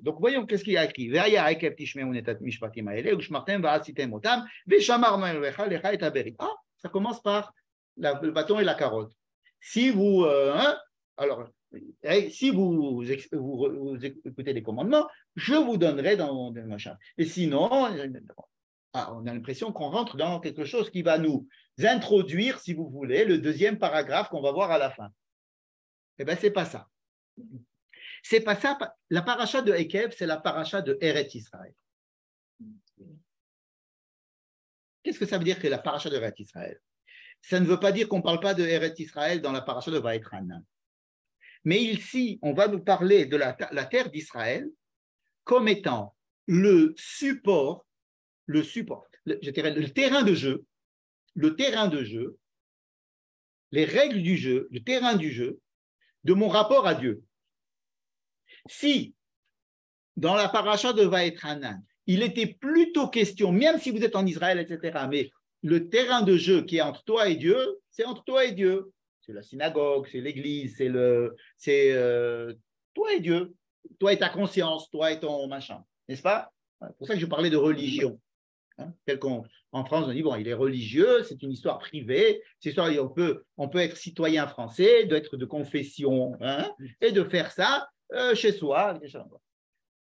Speaker 1: Donc voyons qu'est-ce qu'il y a écrit. Ah, ça commence par le bâton et la carotte. Si vous, si vous écoutez les commandements, je vous donnerai dans le machin. Et sinon, on a l'impression qu'on rentre dans quelque chose qui va nous introduire, si vous voulez, le deuxième paragraphe qu'on va voir à la fin. Eh bien, c'est pas ça. C'est pas ça. La paracha de Ekev, c'est la paracha de Eretz Israël. Qu'est-ce que ça veut dire que la paracha de Eretz Israël? Ça ne veut pas dire qu'on ne parle pas de Eretz Israël dans la paracha de Vaïtranan. Mais ici, on va nous parler de la terre d'Israël comme étant le support, je dirais le terrain de jeu, les règles du jeu, le terrain du jeu, de mon rapport à Dieu. Si, dans la paracha de Vaïtranan, il était plutôt question, même si vous êtes en Israël, etc., mais le terrain de jeu qui est entre toi et Dieu, c'est entre toi et Dieu. C'est la synagogue, c'est l'église, c'est toi et Dieu, toi et ta conscience, toi et ton machin, n'est-ce pas? C'est pour ça que je parlais de religion. Tel qu'en France, on dit, bon, il est religieux, c'est une histoire privée, on peut être citoyen français, d'être de confession, et de faire ça chez soi.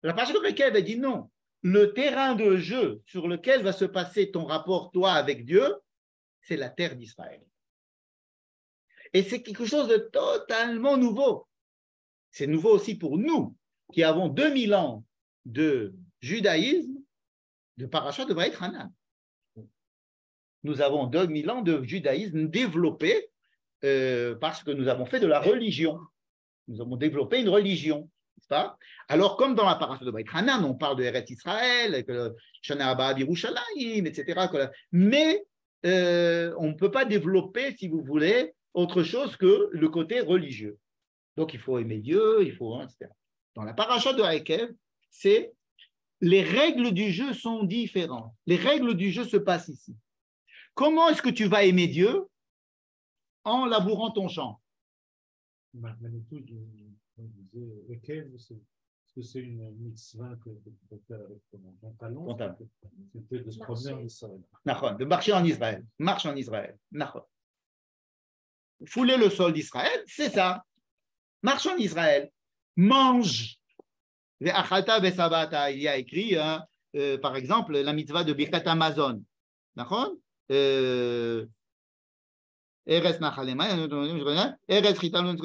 Speaker 1: La paracha de Ekev, elle dit non, le terrain de jeu sur lequel va se passer ton rapport, toi, avec Dieu, c'est la terre d'Israël. Et c'est quelque chose de totalement nouveau. C'est nouveau aussi pour nous, qui avons 2000 ans de judaïsme, de paracha de Vaïtranan. Nous avons 2000 ans de judaïsme développé parce que nous avons fait de la religion. Nous avons développé une religion, n'est-ce pas? Alors, comme dans la paracha de Vaïtranan, on parle de Eretz Israël, Shana Haba Yerushalayim, etc. Mais on ne peut pas développer, si vous voulez, autre chose que le côté religieux. Donc, il faut aimer Dieu, etc. Dans la paracha de Ekev, c'est les règles du jeu sont différentes. Les règles du jeu se passent ici. Comment est-ce que tu vas aimer Dieu? En labourant ton champ.
Speaker 2: On disait, Ekev, est-ce que c'est une mitzvah que tu peux faire avec ton talon? C'était de se promener en Israël.
Speaker 1: De marcher en Israël. Marche en Israël. Fouler le sol d'Israël, c'est ça. Marche en Israël. Mange. Il y a écrit, par exemple, la mitzvah de Birkat Amazon. D'accord? Eretz Nachalema, Eretz Chitalon,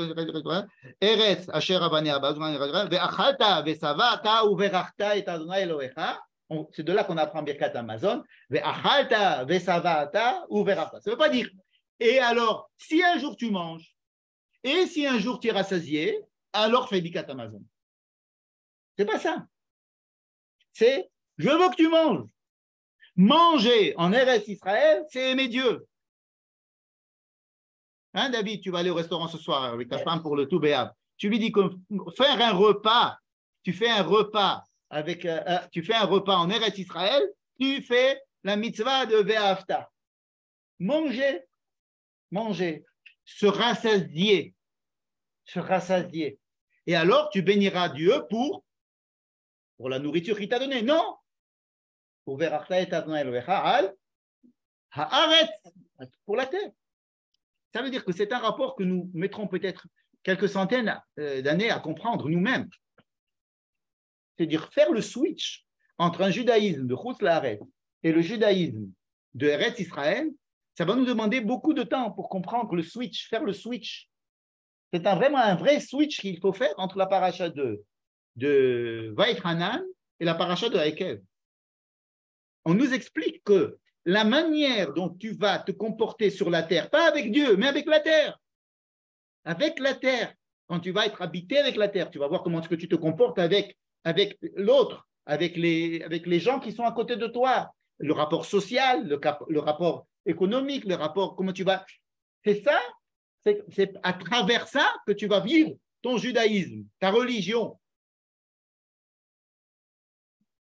Speaker 1: Eretz Asher Avane Abba, Ve'achalta, Ve'savata, Uverachta et Adonai Elohecha. C'est de là qu'on apprend Birkat Amazon. Ve'achalta, Ve'savata, Uverachta. Ça ne veut pas dire. Et alors, si un jour tu manges, et si un jour tu es rassasié, alors fais Birkat Amazon. C'est pas ça. C'est je veux que tu manges. Manger en Eretz Israël, c'est aimer Dieu. Hein, David, tu vas aller au restaurant ce soir avec ta femme pour le tout béab. Tu lui dis que faire un repas, tu fais un repas en Eretz Israël, tu fais la mitzvah de Ve'afta. Manger, se rassasier. Et alors, tu béniras Dieu pour la nourriture qu'il t'a donnée. Non. Pour Ve'afta et Adonai Elohecha al haaretz, pour la terre. Ça veut dire que c'est un rapport que nous mettrons peut-être quelques centaines d'années à comprendre nous-mêmes. C'est-à-dire faire le switch entre un judaïsme de Chutz La'aretz et le judaïsme de Eretz Israël, ça va nous demander beaucoup de temps pour comprendre le switch, faire le switch. C'est vraiment un vrai switch qu'il faut faire entre la paracha de Vaïtranan et la paracha de Ekev. On nous explique que la manière dont tu vas te comporter sur la terre, pas avec Dieu, mais avec la terre. Avec la terre. quand tu vas être habité avec la terre, tu vas voir comment est-ce que tu te comportes avec l'autre, avec les gens qui sont à côté de toi, le rapport social, le rapport économique, le rapport, comment tu vas. C'est ça, c'est à travers ça que tu vas vivre ton judaïsme, ta religion.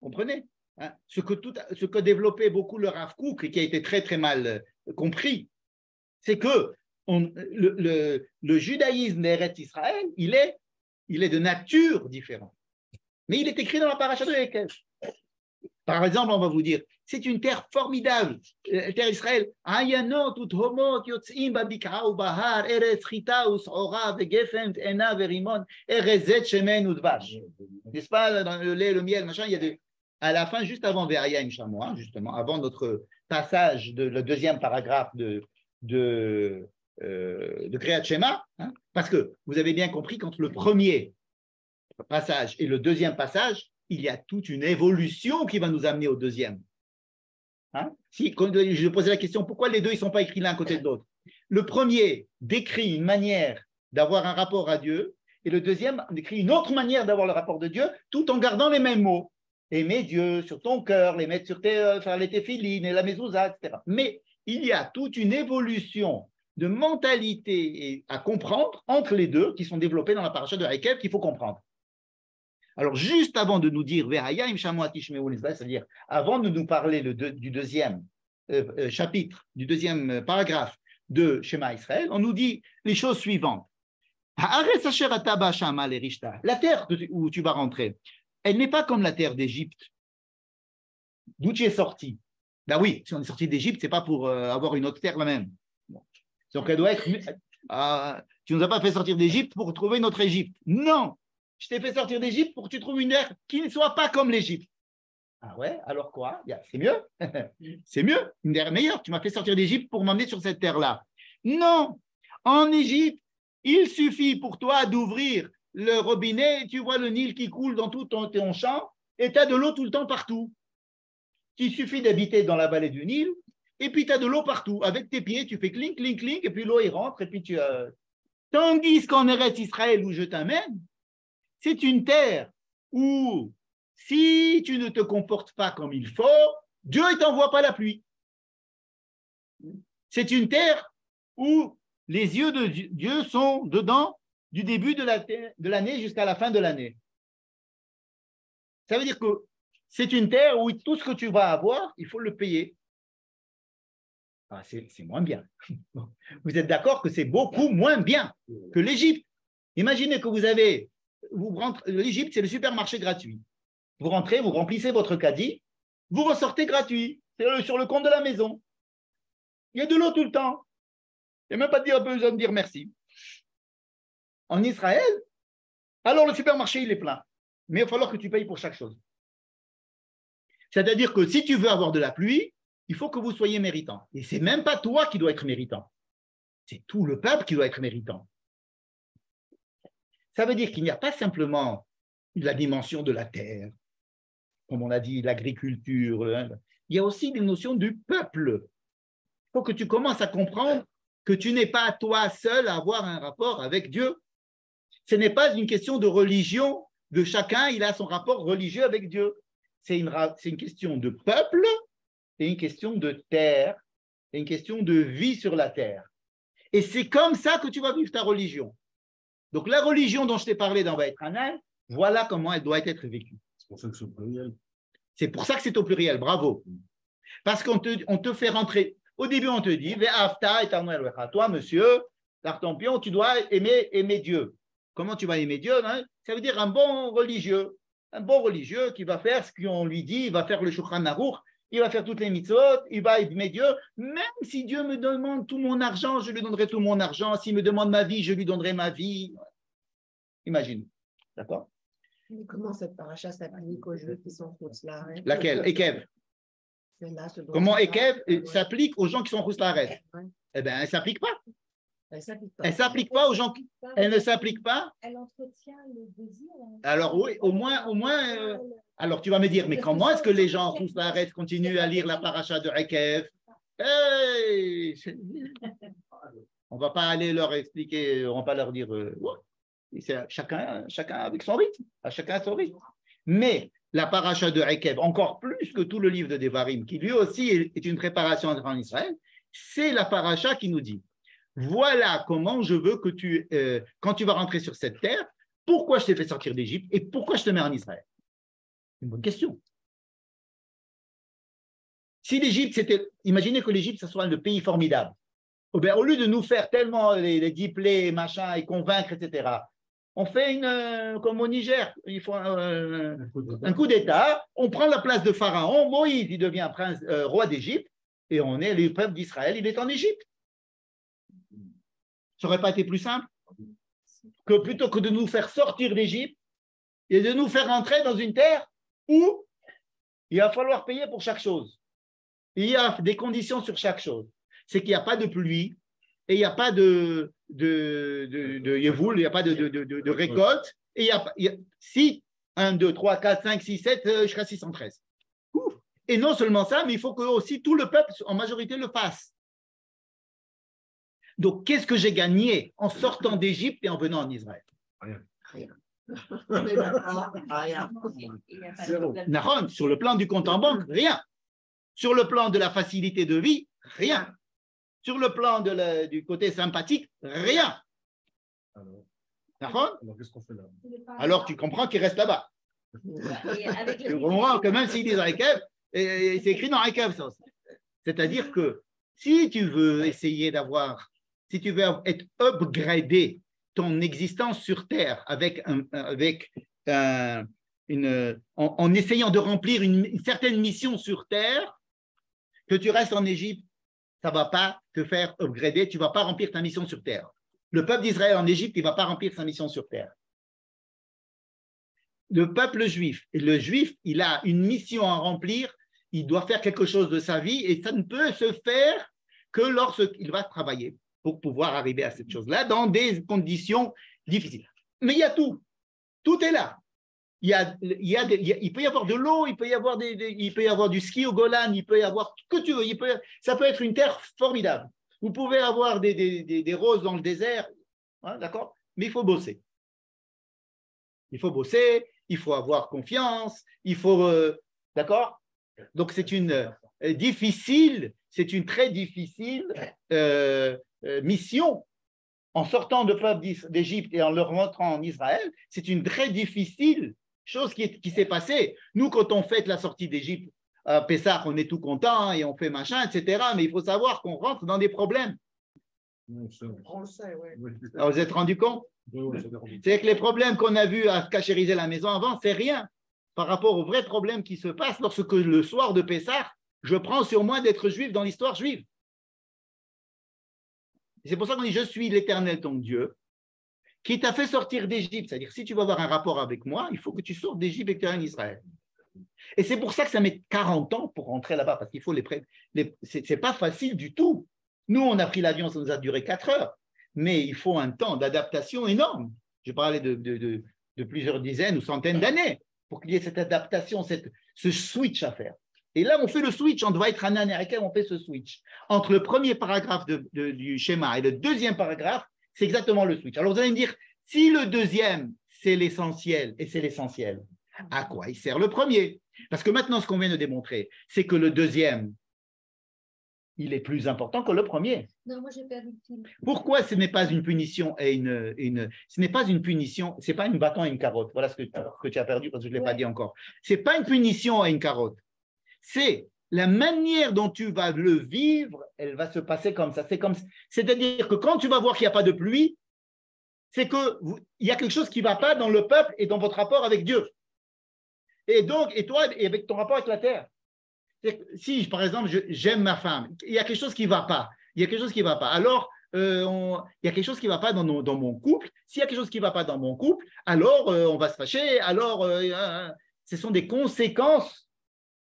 Speaker 1: Comprenez, hein? Ce que développait beaucoup le Rav Kook et qui a été très très mal compris, c'est que le judaïsme d'Eretz Israël, il est de nature différente. Mais il est écrit dans la paracha de Ekev. Par exemple, on va vous dire, c'est une terre formidable, la terre d'Israël. Ayanot ut homot yotzim babikra ubahar eretz chita us'ora vegefen ena verimon erezet shemen udvash. N'est-ce pas, dans le lait, le miel, machin, il y a des. À la fin, juste avant Ve'ayim Shamoa, justement, avant notre passage de le deuxième paragraphe de Kriyat Shema, hein, parce que vous avez bien compris qu'entre le premier passage et le deuxième passage, il y a toute une évolution qui va nous amener au deuxième. Hein? Si, je posais la question, pourquoi les deux ne sont pas écrits l'un à côté de l'autre? Le premier décrit une manière d'avoir un rapport à Dieu, et le deuxième décrit une autre manière d'avoir le rapport de Dieu, tout en gardant les mêmes mots. Aimer Dieu sur ton cœur, les mettre sur faire les téphilines et la mezouza, etc. Mais il y a toute une évolution de mentalité à comprendre entre les deux qui sont développées dans la paracha de Ekev qu'il faut comprendre. Alors, juste avant de nous dire c'est-à-dire avant de nous parler du deuxième chapitre, du deuxième paragraphe de Shema Israël, on nous dit les choses suivantes. La terre où tu vas rentrer, elle n'est pas comme la terre d'Égypte, d'où tu es sorti. Ben oui, si on est sorti d'Égypte, ce n'est pas pour avoir une autre terre la même. Bon. Donc, elle doit être. Tu ne nous as pas fait sortir d'Égypte pour trouver une autre Égypte. Non, je t'ai fait sortir d'Égypte pour que tu trouves une terre qui ne soit pas comme l'Égypte. Ah ouais, alors quoi? C'est mieux. C'est mieux, une terre meilleure. Tu m'as fait sortir d'Égypte pour m'emmener sur cette terre-là. Non, en Égypte, il suffit pour toi d'ouvrir le robinet et tu vois le Nil qui coule dans tout ton champ et tu as de l'eau tout le temps partout. Il suffit d'habiter dans la vallée du Nil et puis tu as de l'eau partout. Avec tes pieds, tu fais clink, clink, clink et puis l'eau y rentre et puis tu... Tandis qu'en Eretz Israël où je t'amène, c'est une terre où si tu ne te comportes pas comme il faut, Dieu ne t'envoie pas la pluie. C'est une terre où les yeux de Dieu sont dedans du début de l'année jusqu'à la fin de l'année. Ça veut dire que c'est une terre où tout ce que tu vas avoir, il faut le payer. Ah, c'est moins bien. Vous êtes d'accord que c'est beaucoup moins bien que l'Égypte. Imaginez que l'Égypte, c'est le supermarché gratuit. Vous rentrez, vous remplissez votre caddie, vous ressortez gratuit. C'est sur le compte de la maison. Il y a de l'eau tout le temps. Il n'y a même pas besoin de dire merci. En Israël, alors le supermarché, il est plein. Mais il va falloir que tu payes pour chaque chose. C'est-à-dire que si tu veux avoir de la pluie, il faut que vous soyez méritant. Et ce n'est même pas toi qui dois être méritant. C'est tout le peuple qui doit être méritant. Ça veut dire qu'il n'y a pas simplement la dimension de la terre, comme on a dit, l'agriculture. Il y a aussi des notions du peuple. Il faut que tu commences à comprendre que tu n'es pas toi seul à avoir un rapport avec Dieu. Ce n'est pas une question de religion, de chacun, il a son rapport religieux avec Dieu. C'est une question de peuple, c'est une question de terre, c'est une question de vie sur la terre. Et c'est comme ça que tu vas vivre ta religion. Donc la religion dont je t'ai parlé dans Vaïtranan, voilà comment elle doit être vécue.
Speaker 2: C'est pour ça que c'est au pluriel.
Speaker 1: C'est pour ça que c'est au pluriel, bravo. Parce qu'on te fait rentrer. Au début, on te dit, toi, monsieur, Tartampion, tu dois aimer Dieu. Comment tu vas aimer Dieu, hein? Ça veut dire un bon religieux qui va faire ce qu'on lui dit, il va faire le Shulchan Aruch, il va faire toutes les mitzvot, il va aimer Dieu. Même si Dieu me demande tout mon argent, je lui donnerai tout mon argent. S'il me demande ma vie, je lui donnerai ma vie. Imagine. D'accord?
Speaker 3: Mais comment cette paracha s'applique aux Juifs qui sont là?
Speaker 1: Laquelle? Ekev. Comment Ekev s'applique aux gens qui sont en Khouslaret? Eh bien, elle ne s'applique pas. Elle ne s'applique pas aux gens qui... Elle ne s'applique pas.
Speaker 4: Elle entretient le désir.
Speaker 1: Alors oui, au moins alors tu vas me dire, mais comment est-ce que les gens en Khouslaret continuent à lire la paracha de Ekev? On ne va pas aller leur expliquer, on ne va pas leur dire... chacun avec son rythme, à chacun son rythme. Mais la paracha de Ekev, encore plus que tout le livre de Devarim, qui lui aussi est une préparation en Israël, c'est la paracha qui nous dit, voilà comment je veux que quand tu vas rentrer sur cette terre, pourquoi je t'ai fait sortir d'Égypte et pourquoi je te mets en Israël? Une bonne question. Si l'Égypte, imaginez que l'Égypte, ce soit le pays formidable. Au lieu de nous faire tellement les diplés, machin, et convaincre, etc., on fait comme au Niger, il faut un coup d'État, on prend la place de Pharaon, Moïse, il devient roi d'Égypte, et le peuple d'Israël, il est en Égypte. Ça n'aurait pas été plus simple que plutôt que de nous faire sortir d'Égypte et de nous faire entrer dans une terre où il va falloir payer pour chaque chose. Il y a des conditions sur chaque chose. C'est qu'il n'y a pas de pluie et il n'y a pas de yevoul, il n'y a pas de récolte. Et il y a 6, 1, 2, 3, 4, 5, 6, 7, jusqu'à 613. Et non seulement ça, mais il faut que aussi tout le peuple, en majorité, le fasse. Donc, qu'est-ce que j'ai gagné en sortant d'Égypte et en venant en Israël?
Speaker 3: Rien.
Speaker 1: Nahon, sur le plan du compte en banque, rien. Sur le plan de la facilité de vie, rien. Sur le plan du côté sympathique, rien.
Speaker 2: Alors qu'est-ce qu'on fait là?
Speaker 1: Alors, tu comprends qu'il reste là-bas. Tu comprends que même s'ils disent Rekev, c'est écrit dans Rekev, ça aussi. C'est-à-dire que si tu veux essayer si tu veux être upgradé ton existence sur Terre en essayant de remplir une certaine mission sur Terre, que tu restes en Égypte, ça ne va pas te faire upgrader, tu ne vas pas remplir ta mission sur Terre. Le peuple d'Israël en Égypte, il ne va pas remplir sa mission sur Terre. Le peuple juif, il a une mission à remplir, il doit faire quelque chose de sa vie et ça ne peut se faire que lorsqu'il va travailler pour pouvoir arriver à cette chose-là dans des conditions difficiles. Mais il y a tout. Tout est là. Il peut y avoir de l'eau, il peut y avoir du ski au Golan, il peut y avoir tout ce que tu veux. Ça peut être une terre formidable. Vous pouvez avoir des roses dans le désert, hein, d'accord? Mais il faut bosser. Il faut bosser, il faut avoir confiance, d'accord? Donc c'est une très difficile mission. En sortant de peuple d'Égypte et en le rentrant en Israël, c'est une très difficile chose qui s'est passée. Nous, quand on fête la sortie d'Égypte, à Pessah, on est tout content et on fait machin, etc. Mais il faut savoir qu'on rentre dans des problèmes.
Speaker 3: On le sait, oui.
Speaker 1: Alors, vous êtes rendu compte? C'est que les problèmes qu'on a vus à cachériser la maison avant, c'est rien par rapport aux vrais problèmes qui se passent lorsque le soir de Pessah, je prends sur moi d'être juif dans l'histoire juive. C'est pour ça qu'on dit « Je suis l'Éternel, ton Dieu, qui t'a fait sortir d'Égypte. » C'est-à-dire, si tu veux avoir un rapport avec moi, il faut que tu sortes d'Égypte et que tu ailles en Israël. Et c'est pour ça que ça met 40 ans pour rentrer là-bas, parce qu'il faut c'est pas facile du tout. Nous, on a pris l'avion, ça nous a duré 4 heures, mais il faut un temps d'adaptation énorme. Je parlais de plusieurs dizaines ou centaines d'années pour qu'il y ait cette adaptation, ce switch à faire. Et là, on fait le switch, on doit être un américain, on fait ce switch. Entre le premier paragraphe du schéma et le deuxième paragraphe, c'est exactement le switch. Alors vous allez me dire, si le deuxième, c'est l'essentiel, et c'est l'essentiel, à quoi il sert le premier? Parce que maintenant, ce qu'on vient de démontrer, c'est que le deuxième, il est plus important que le premier.
Speaker 4: Non, moi j'ai perdu le fil.
Speaker 1: Pourquoi ce n'est pas une punition et ce n'est pas une punition, c'est pas un bâton et une carotte. Voilà ce que tu as perdu parce que je ne l'ai pas dit encore. C'est pas une punition et une carotte. C'est la manière dont tu vas le vivre, elle va se passer comme ça. C'est-à-dire que quand tu vas voir qu'il n'y a pas de pluie, c'est qu'il y a quelque chose qui ne va pas dans le peuple et dans votre rapport avec Dieu. Et donc, et toi, et avec ton rapport avec la terre. Si, par exemple, j'aime ma femme, il y a quelque chose qui ne va pas. Il y a quelque chose qui ne va pas. Alors, il y a quelque chose qui ne va pas dans mon couple. S'il y a quelque chose qui ne va pas dans mon couple, alors on va se fâcher. Alors, ce sont des conséquences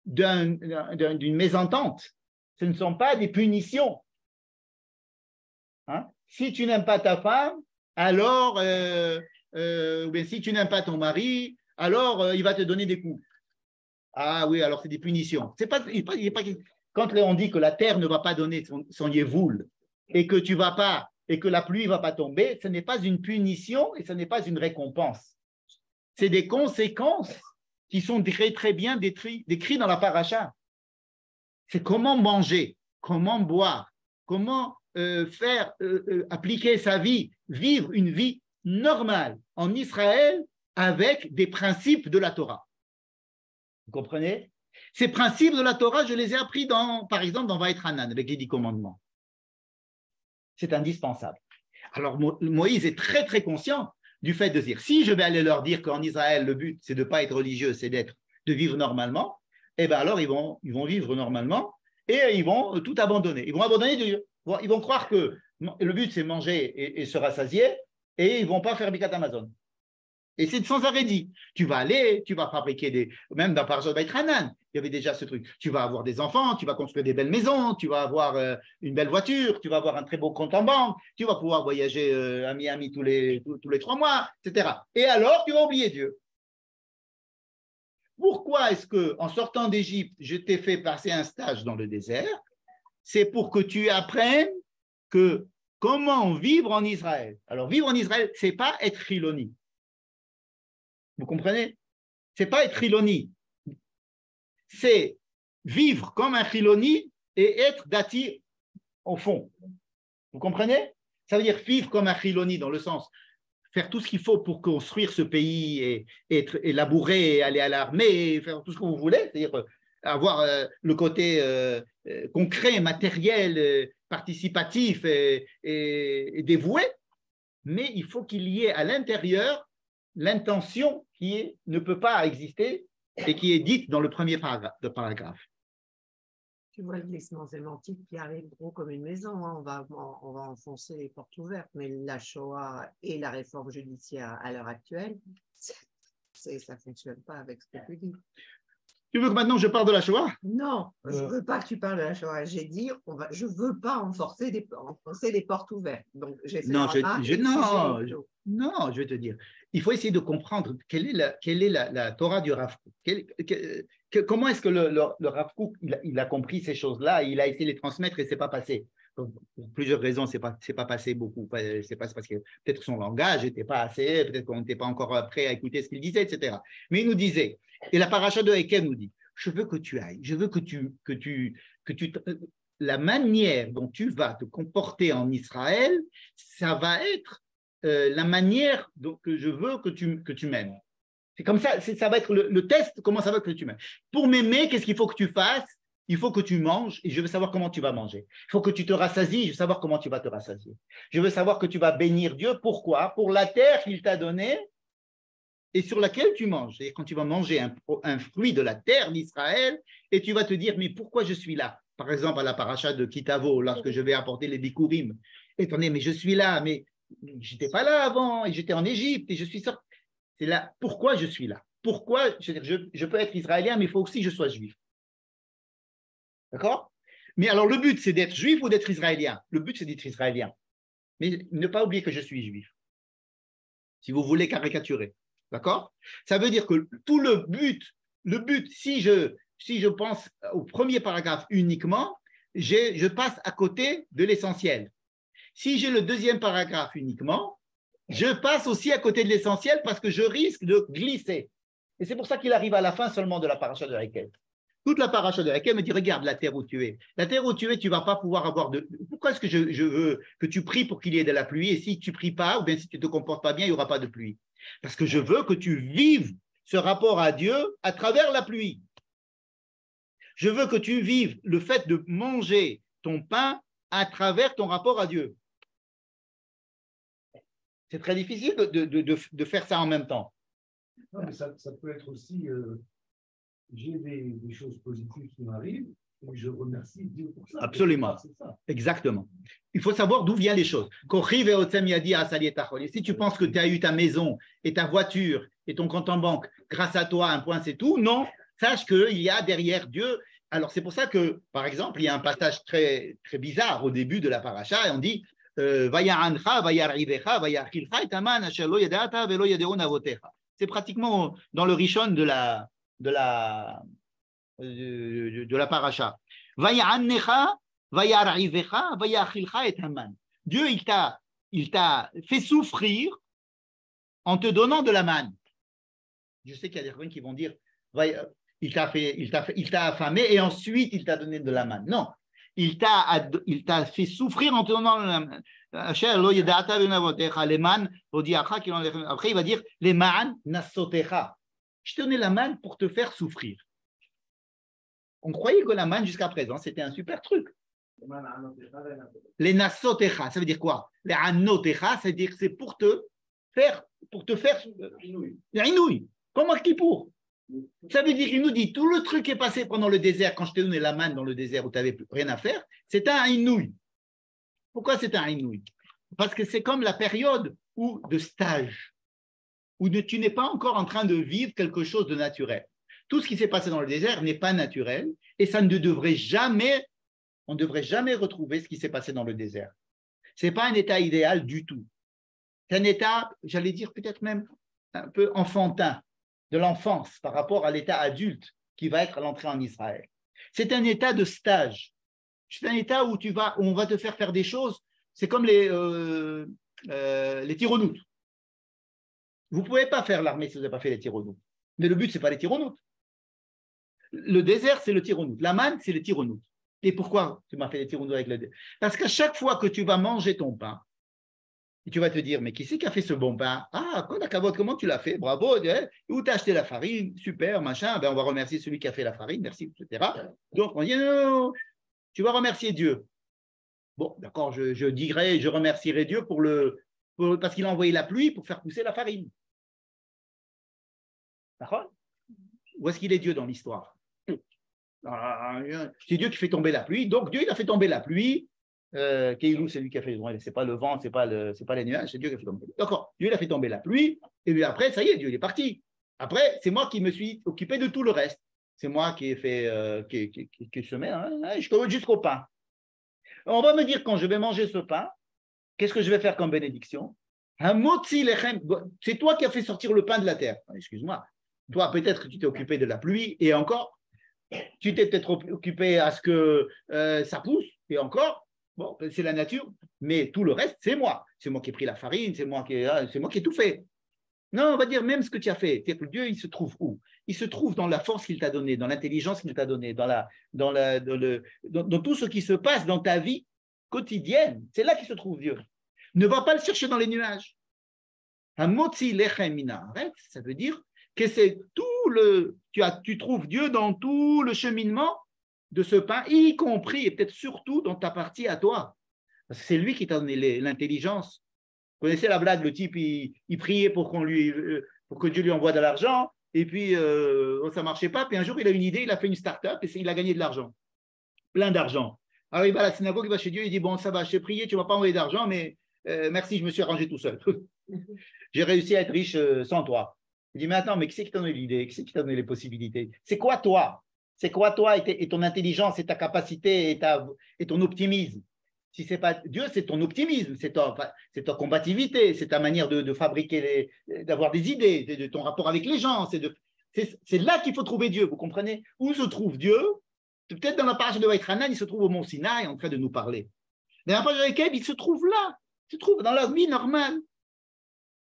Speaker 1: d'une mésentente. Ce ne sont pas des punitions. Hein? Si tu n'aimes pas ta femme, alors, ou bien si tu n'aimes pas ton mari, alors il va te donner des coups. Ah oui, alors c'est des punitions. Quand on dit que la terre ne va pas donner son yevoul et que tu ne vas pas et que la pluie ne va pas tomber, ce n'est pas une punition et ce n'est pas une récompense. C'est des conséquences qui sont très, très bien décrites dans la paracha. C'est comment manger, comment boire, comment appliquer sa vie, vivre une vie normale en Israël avec des principes de la Torah. Vous comprenez? Ces principes de la Torah, je les ai appris par exemple dans Vaïtranan, avec les 10 commandements. C'est indispensable. Alors Moïse est très très conscient du fait de dire, si je vais aller leur dire qu'en Israël, le but, c'est de ne pas être religieux, c'est de vivre normalement, eh bien alors ils vont vivre normalement et ils vont tout abandonner. Ils vont abandonner Dieu. Ils vont croire que le but, c'est manger et se rassasier et ils ne vont pas faire Birkat Hamazon. Et c'est sans arrêt dit. Tu vas aller, tu vas fabriquer même dans Parashat Vaïtranan, il y avait déjà ce truc. Tu vas avoir des enfants, tu vas construire des belles maisons, tu vas avoir une belle voiture, tu vas avoir un très beau compte en banque, tu vas pouvoir voyager à Miami tous les 3 mois, etc. Et alors, tu vas oublier Dieu. Pourquoi est-ce qu'en sortant d'Égypte, je t'ai fait passer un stage dans le désert? C'est pour que tu apprennes comment vivre en Israël. Alors, vivre en Israël, ce n'est pas être chiloni. Vous comprenez? Ce n'est pas être chiloni. C'est vivre comme un chiloni et être dati au fond. Vous comprenez? Ça veut dire vivre comme un chiloni dans le sens faire tout ce qu'il faut pour construire ce pays et labourer, aller à l'armée, faire tout ce que vous voulez, c'est-à-dire avoir le côté concret, matériel, participatif et dévoué, mais il faut qu'il y ait à l'intérieur l'intention qui ne peut pas exister et qui est dite dans le premier paragraphe.
Speaker 3: Tu vois le glissement sémantique qui arrive gros comme une maison, hein. On va enfoncer les portes ouvertes, mais la Shoah et la réforme judiciaire à l'heure actuelle, ça ne fonctionne pas avec ce que tu dis.
Speaker 1: Tu veux que maintenant je parle de la Shoah?
Speaker 3: Non, je ne veux pas que tu parles de la Shoah. J'ai dit, je ne veux pas enfoncer les portes ouvertes. Donc, j'ai fait
Speaker 1: non, non, je vais te dire. Il faut essayer de comprendre quelle est la Torah du Rav Kook. Comment est-ce que le Rav Kook il a compris ces choses-là, il a essayé de les transmettre et ce n'est pas passé. Pour plusieurs raisons, ce n'est pas passé beaucoup. C'est parce que peut-être son langage n'était pas assez, peut-être qu'on n'était pas encore prêt à écouter ce qu'il disait, etc. Mais il nous disait, et la paracha de Ekem nous dit, je veux que tu ailles, je veux la manière dont tu vas te comporter en Israël, ça va être la manière que je veux que tu m'aimes. C'est comme ça, ça va être le test, comment ça va que tu m'aimes. Pour m'aimer, qu'est-ce qu'il faut que tu fasses? Il faut que tu manges et je veux savoir comment tu vas manger. Il faut que tu te rassasies, je veux savoir comment tu vas te rassasier. Je veux savoir que tu vas bénir Dieu. Pourquoi? Pour la terre qu'il t'a donnée et sur laquelle tu manges. Et quand tu vas manger un fruit de la terre d'Israël et tu vas te dire, mais pourquoi je suis là? Par exemple, à la paracha de Kitavo, lorsque je vais apporter les bikurim. Attendez, mais je suis là, mais je n'étais pas là avant et j'étais en Égypte et je suis sorti. C'est là, pourquoi je suis là? Pourquoi? Je peux être israélien, mais il faut aussi que je sois juif. D'accord? Mais alors, le but, c'est d'être juif ou d'être israélien? Le but, c'est d'être israélien. Mais ne pas oublier que je suis juif. Si vous voulez caricaturer. D'accord? Ça veut dire que tout le but, si je pense au premier paragraphe uniquement, je passe à côté de l'essentiel. Si j'ai le deuxième paragraphe uniquement, je passe aussi à côté de l'essentiel parce que je risque de glisser. Et c'est pour ça qu'il arrive à la fin seulement de la paracha de Rekel. Toute la paracha de Rekel me dit, regarde la terre où tu es. La terre où tu es, tu ne vas pas pouvoir avoir de... Pourquoi est-ce que je veux que tu pries pour qu'il y ait de la pluie et si tu ne pries pas ou bien si tu ne te comportes pas bien, il n'y aura pas de pluie? Parce que je veux que tu vives ce rapport à Dieu à travers la pluie. Je veux que tu vives le fait de manger ton pain à travers ton rapport à Dieu. C'est très difficile de faire ça en même temps.
Speaker 2: Non, mais ça peut être aussi, j'ai des choses positives qui m'arrivent et je remercie Dieu pour ça.
Speaker 1: Absolument, ça. Exactement. Il faut savoir d'où viennent les choses. Si tu penses que tu as eu ta maison et ta voiture et ton compte en banque, grâce à toi, un point c'est tout, non, sache qu'il y a derrière Dieu. Alors c'est pour ça que, par exemple, il y a un passage très, très bizarre au début de la paracha et on dit c'est pratiquement dans le Rishon de la paracha. Dieu, il t'a fait souffrir en te donnant de la manne. Je sais qu'il y a des gens qui vont dire, il t'a affamé et ensuite il t'a donné de la manne. Non, il t'a fait souffrir en te donnant de la manne. Après, il va dire, les man nasotecha. Je t'ai donné la manne pour te faire souffrir. On croyait que la manne jusqu'à présent, c'était un super truc. Les nasotecha, ça veut dire quoi? Les anotecha, ça veut dire que c'est pour te faire inouï. Comme à Kippour. Ça veut dire qu'il nous dit tout le truc qui est passé pendant le désert, quand je t'ai donné la manne dans le désert où tu n'avais rien à faire, c'est un inouï. Pourquoi c'est un inouï? Parce que c'est comme la période de stage, où tu n'es pas encore en train de vivre quelque chose de naturel. Tout ce qui s'est passé dans le désert n'est pas naturel et ça ne devrait jamais, on ne devrait jamais retrouver ce qui s'est passé dans le désert. Ce n'est pas un état idéal du tout. C'est un état, j'allais dire peut-être même un peu enfantin, de l'enfance par rapport à l'état adulte qui va être à l'entrée en Israël. C'est un état de stage. C'est un état où on va te faire des choses. C'est comme les tironoutes. Vous ne pouvez pas faire l'armée si vous n'avez pas fait les tironoutes. Mais le but, ce n'est pas les tironoutes. Le désert, c'est le tironoute. La manne, c'est les tironoutes. Et pourquoi tu m'as fait les tironoutes avec le désert? Parce qu'à chaque fois que tu vas manger ton pain, et tu vas te dire, mais qui c'est qui a fait ce bon pain? Ah, comment tu l'as fait? Bravo. Où t'as acheté la farine? Super, machin. Ben, on va remercier celui qui a fait la farine, merci, etc. Donc, on dit, non, tu vas remercier Dieu. Bon, d'accord, je remercierai Dieu parce qu'il a envoyé la pluie pour faire pousser la farine. D'accord? Où est-ce qu'il est Dieu dans l'histoire? C'est Dieu qui fait tomber la pluie. Donc, Dieu, il a fait tomber la pluie. Keilou, c'est lui qui a fait, c'est pas le vent, c'est pas les nuages, c'est Dieu qui a fait tomber. D'accord, Dieu il a fait tomber la pluie, et puis après, ça y est, Dieu il est parti. Après, c'est moi qui me suis occupé de tout le reste. C'est moi qui ai fait, qui semé jusqu'au pain. On va me dire, quand je vais manger ce pain, qu'est-ce que je vais faire comme bénédiction? C'est toi qui as fait sortir le pain de la terre. Excuse-moi. Toi, peut-être que tu t'es occupé de la pluie, et encore, tu t'es peut-être occupé à ce que ça pousse, et encore. Bon, c'est la nature, mais tout le reste, c'est moi. C'est moi qui ai pris la farine, c'est moi qui ai tout fait. Non, on va dire même ce que tu as fait. Dieu, il se trouve où? Il se trouve dans la force qu'il t'a donnée, dans l'intelligence qu'il t'a donnée, dans tout ce qui se passe dans ta vie quotidienne. C'est là qu'il se trouve Dieu. Ne va pas le chercher dans les nuages. Hamotzi lechem mina haaretz, ça veut dire que c'est tu trouves Dieu dans tout le cheminement de ce pain, y compris et peut-être surtout dans ta partie à toi. Parce que c'est lui qui t'a donné l'intelligence. Vous connaissez la blague, le type, il priait pour que Dieu lui envoie de l'argent, et puis ça ne marchait pas, puis un jour il a une idée, il a fait une start-up, et il a gagné de l'argent, plein d'argent. Alors il va à la synagogue, il va chez Dieu, il dit, bon, ça va, je t'ai prié, tu ne vas pas envoyer d'argent, mais merci, je me suis arrangé tout seul. J'ai réussi à être riche sans toi. Il dit, mais attends, mais qui c'est qui t'a donné l'idée? Qui c'est qui t'a donné les possibilités? C'est quoi toi? C'est quoi toi et ton intelligence et ta capacité et ton optimisme? Si ce n'est pas Dieu, c'est ton optimisme, c'est ta combativité, c'est ta manière de fabriquer, d'avoir des idées, de ton rapport avec les gens. C'est là qu'il faut trouver Dieu, vous comprenez? Où se trouve Dieu? Peut-être dans la page de Vaïtranan, il se trouve au Mont Sinaï en train de nous parler. Dans la page de Vaïtranan, il se trouve là, il se trouve dans la vie normale.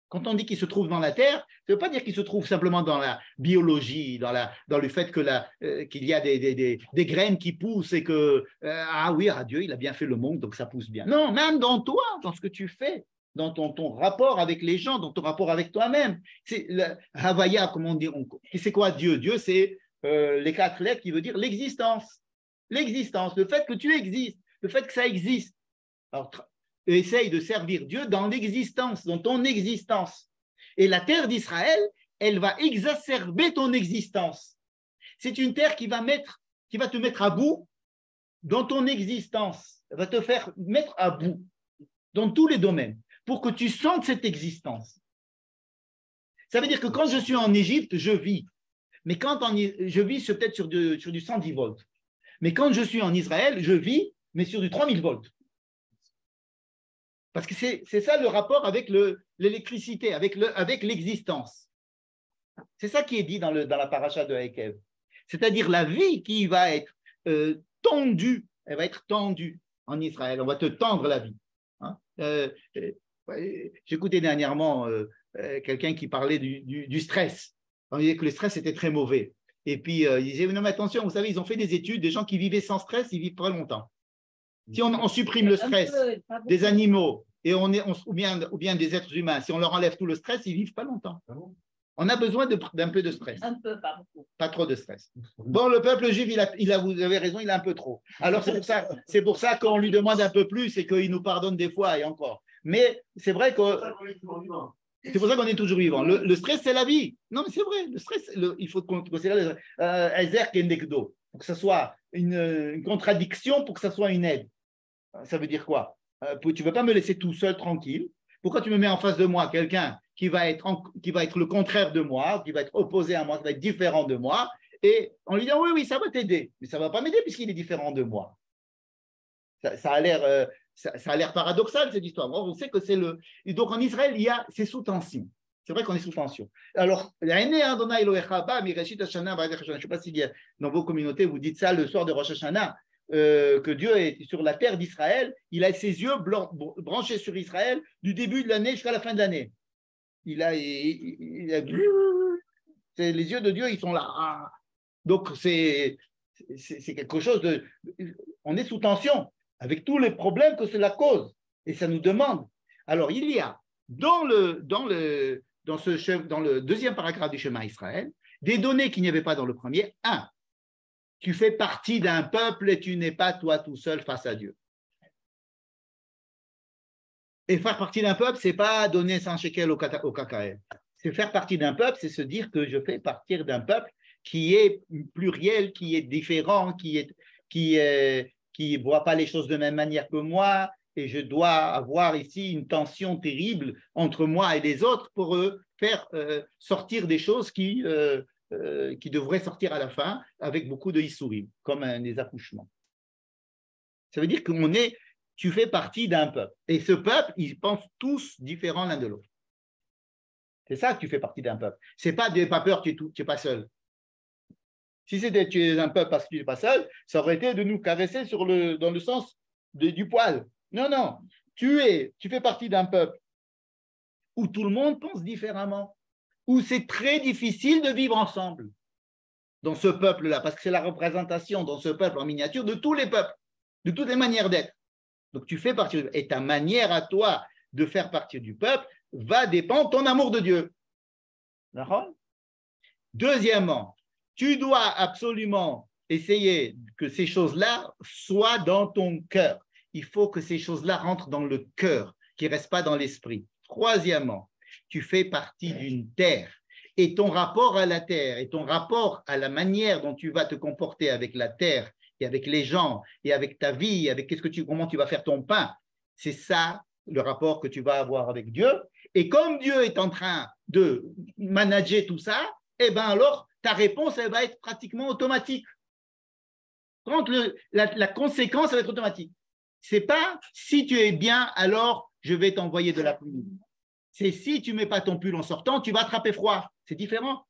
Speaker 1: Quand on dit qu'il se trouve dans la terre, ça ne veut pas dire qu'il se trouve simplement dans la biologie, dans le fait qu'il y a des graines qui poussent et que, Dieu, il a bien fait le monde, donc ça pousse bien. Non, même dans toi, dans ce que tu fais, dans ton rapport avec les gens, dans ton rapport avec toi-même. C'est Havaya, comme on dit. C'est quoi Dieu? Dieu, c'est les 4 lettres qui veut dire l'existence. L'existence, le fait que tu existes, le fait que ça existe. Alors, essaye de servir Dieu dans l'existence, dans ton existence. Et la terre d'Israël, elle va exacerber ton existence. C'est une terre qui va te mettre à bout dans ton existence. Elle va te faire mettre à bout dans tous les domaines pour que tu sentes cette existence. Ça veut dire que quand je suis en Égypte, je vis. Mais je vis peut-être sur du 110 volts. Mais quand je suis en Israël, je vis, mais sur du 3000 volts. Parce que c'est ça le rapport avec l'électricité, avec l'existence. C'est ça qui est dit dans la paracha de Hakev. C'est-à-dire la vie qui va être tendue, elle va être tendue en Israël. On va te tendre la vie. Hein. J'écoutais dernièrement quelqu'un qui parlait du stress. On disait que le stress était très mauvais. Et puis, il disait, non, mais attention, vous savez, ils ont fait des études, des gens qui vivaient sans stress, ils vivent très longtemps. Si on supprime le stress des animaux et ou bien des êtres humains, si on leur enlève tout le stress, ils ne vivent pas longtemps. On a besoin d'un peu de stress.
Speaker 4: Un peu, pas beaucoup.
Speaker 1: Pas trop de stress. Bon, le peuple juif, vous avez raison, il a un peu trop. Alors, c'est pour ça qu'on lui demande un peu plus et qu'il nous pardonne des fois et encore. Mais c'est vrai que c'est pour ça qu'on est toujours vivant. Le stress, c'est la vie. Non, mais c'est vrai. Le stress, il faut considérer Ezer Kendekdo. Pour que ce soit une contradiction, pour que ce soit une aide. Ça veut dire quoi? Tu ne veux pas me laisser tout seul, tranquille. Pourquoi tu me mets en face de moi quelqu'un qui va être le contraire de moi, qui va être opposé à moi, qui va être différent de moi, et en lui disant oui, ça va t'aider. Mais ça ne va pas m'aider puisqu'il est différent de moi. Ça a l'air paradoxal, cette histoire. On sait que c'est le. Et donc en Israël, c'est sous tension. C'est vrai qu'on est sous tension. Alors, je ne sais pas si dans vos communautés, vous dites ça le soir de Rosh Hashanah, que Dieu est sur la terre d'Israël, il a ses yeux branchés sur Israël du début de l'année jusqu'à la fin de l'année. Les yeux de Dieu, ils sont là. Donc, c'est quelque chose de. On est sous tension, avec tous les problèmes que cela cause. Et ça nous demande. Alors, il y a dans le deuxième paragraphe du schéma Israël, des données qu'il n'y avait pas dans le premier. Un, tu fais partie d'un peuple et tu n'es pas toi tout seul face à Dieu. Et faire partie d'un peuple, ce n'est pas donner 100 shekels au KKL. C'est faire partie d'un peuple, c'est se dire que je fais partie d'un peuple qui est pluriel, qui est différent, qui ne voit pas les choses de la même manière que moi, et je dois avoir ici une tension terrible entre moi et les autres pour faire sortir des choses qui devraient sortir à la fin avec beaucoup de issourim, comme des accouchements. Ça veut dire que tu fais partie d'un peuple. Et ce peuple, ils pensent tous différents l'un de l'autre. C'est ça que tu fais partie d'un peuple. Ce n'est pas de pas peur, tu n'es pas seul. Si c'était tu es un peuple parce que tu n'es pas seul, ça aurait été de nous caresser dans le sens du poil. Non, non. Tu fais partie d'un peuple où tout le monde pense différemment, où c'est très difficile de vivre ensemble dans ce peuple-là, parce que c'est la représentation dans ce peuple en miniature de tous les peuples, de toutes les manières d'être. Donc tu fais partie et ta manière à toi de faire partie du peuple va dépendre de ton amour de Dieu. D'accord? Deuxièmement, tu dois absolument essayer que ces choses-là soient dans ton cœur. Il faut que ces choses-là rentrent dans le cœur, qu'ils ne restent pas dans l'esprit. Troisièmement, tu fais partie d'une terre. Et ton rapport à la terre et ton rapport à la manière dont tu vas te comporter avec la terre et avec les gens et avec ta vie, avec comment tu vas faire ton pain, c'est ça le rapport que tu vas avoir avec Dieu. Et comme Dieu est en train de manager tout ça, eh bien alors ta réponse, elle va être pratiquement automatique. Quand la conséquence, elle va être automatique. C'est pas si tu es bien, alors je vais t'envoyer de la pluie. C'est si tu ne mets pas ton pull en sortant, tu vas attraper froid. C'est différent.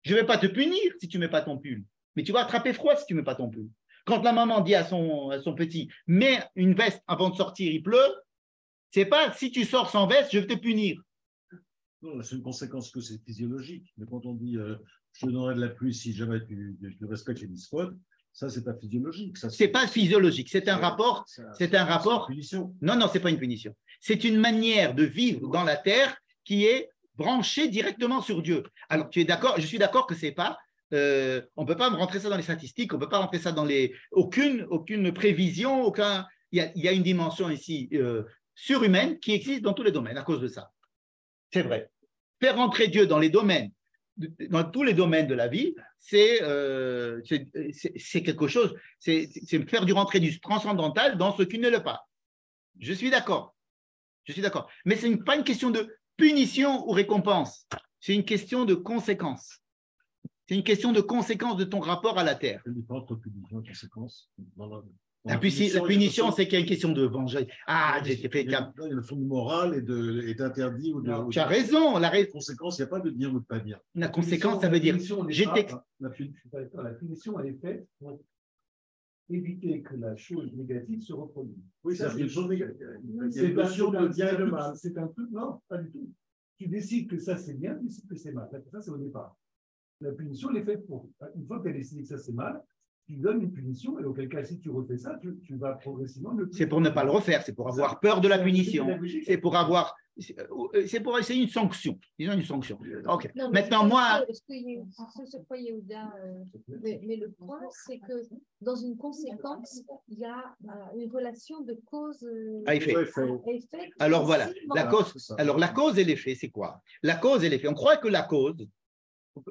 Speaker 1: Je ne vais pas te punir si tu ne mets pas ton pull, mais tu vas attraper froid si tu ne mets pas ton pull. Quand la maman dit à son petit, mets une veste avant de sortir, il pleut, c'est pas si tu sors sans veste, je vais te punir.
Speaker 2: Non, c'est une conséquence que c'est physiologique. Mais quand on dit je te donnerai de la pluie si jamais tu respectes les mitzvot, ça, c'est pas physiologique. C'est
Speaker 1: pas physiologique. C'est un rapport. C'est un rapport.
Speaker 2: Une punition.
Speaker 1: Non, c'est pas une punition. C'est une manière de vivre dans la terre qui est branchée directement sur Dieu. Alors, tu es d'accord? Je suis d'accord que c'est pas. On ne peut pas rentrer ça dans les statistiques. On ne peut pas rentrer ça dans aucune prévision. Il y a une dimension ici surhumaine qui existe dans tous les domaines à cause de ça. C'est vrai. Faire rentrer Dieu dans tous les domaines de la vie, c'est quelque chose, c'est faire rentrer du transcendantal dans ce qui ne l'est pas. Je suis d'accord. Mais ce n'est pas une question de punition ou récompense, c'est une question de conséquence. C'est une question de conséquence de ton rapport à la terre.
Speaker 2: Entre punition et conséquence.
Speaker 1: La punition, c'est qu'il y a une question de vengeance. J'ai fait
Speaker 2: le fond moral est interdit.
Speaker 1: Tu as raison.
Speaker 2: La conséquence, il n'y a pas de dire ou de pas dire.
Speaker 1: La conséquence, ça veut dire.
Speaker 5: La punition, elle est faite pour éviter que la chose négative se reproduise.
Speaker 2: Oui,
Speaker 5: Ça,
Speaker 2: c'est une chose négative. Il y a
Speaker 5: c'est
Speaker 2: une notion de bien et de
Speaker 5: un
Speaker 2: mal.
Speaker 5: truc- c'est un truc, non, pas du tout. Tu décides que ça c'est bien, tu décides que c'est mal. Ça, c'est au départ. La punition, elle est faite pour. Une fois que tu as décidé que ça c'est mal, tu donnes une punition, et auquel cas, si tu refais ça, tu vas progressivement ne plus.
Speaker 1: C'est pour ne pas le refaire, c'est pour avoir peur de la punition, c'est pour avoir, c'est une sanction, disons une sanction. Ok.
Speaker 4: Non, mais
Speaker 1: Maintenant, moi,
Speaker 4: ce quoi Yehuda, mais le point, c'est que dans une conséquence, il y a une relation de cause
Speaker 1: à effet.
Speaker 4: à effet.
Speaker 1: Alors voilà,
Speaker 4: Aussi,
Speaker 1: la cause, alors la cause et l'effet, c'est quoi? La cause et l'effet. On croit que la cause,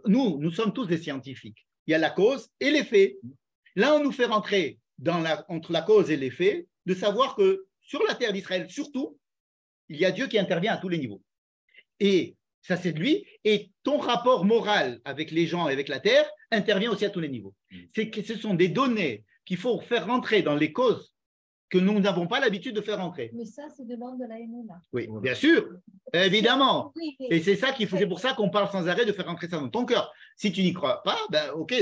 Speaker 1: nous sommes tous des scientifiques. Il y a la cause et l'effet. Là, on nous fait rentrer entre la cause et l'effet, de savoir que sur la terre d'Israël, surtout, il y a Dieu qui intervient à tous les niveaux. Et ça, c'est de lui. Et ton rapport moral avec les gens et avec la terre intervient aussi à tous les niveaux. C'est que ce sont des données qu'il faut faire rentrer dans les causes que nous n'avons pas l'habitude de faire rentrer.
Speaker 4: Mais ça, c'est de l'ordre de la Emouna.
Speaker 1: Oui, bien sûr, évidemment.
Speaker 4: Oui,
Speaker 1: Et c'est ça qu'il faut, c'est pour ça qu'on parle sans arrêt de faire rentrer ça dans ton cœur. Si tu n'y crois pas, ben ok,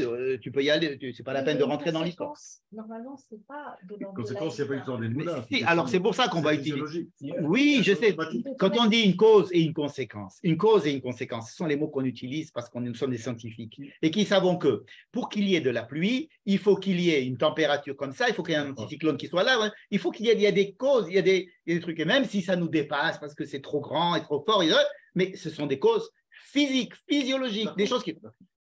Speaker 1: tu peux y aller. C'est pas la peine de rentrer dans l'histoire.
Speaker 4: Normalement, c'est pas de
Speaker 2: Les
Speaker 4: l'ordre de la
Speaker 2: conséquences, il n'y a pas une sorte
Speaker 1: Mais
Speaker 2: d'émouna.
Speaker 1: si, alors c'est pour ça qu'on va utiliser.
Speaker 2: Physiologique.
Speaker 1: Oui, je sais.
Speaker 2: Automatique.
Speaker 1: Quand on dit une cause et une conséquence, ce sont les mots qu'on utilise parce que nous sommes des scientifiques et qui savons que pour qu'il y ait de la pluie, il faut qu'il y ait une température comme ça, il faut qu'il y ait un anticyclone qui soit là, hein. Il faut qu'il y ait des causes, il y a des trucs, et même si ça nous dépasse parce que c'est trop grand et trop fort, mais ce sont des causes physiques, physiologiques, des choses qui…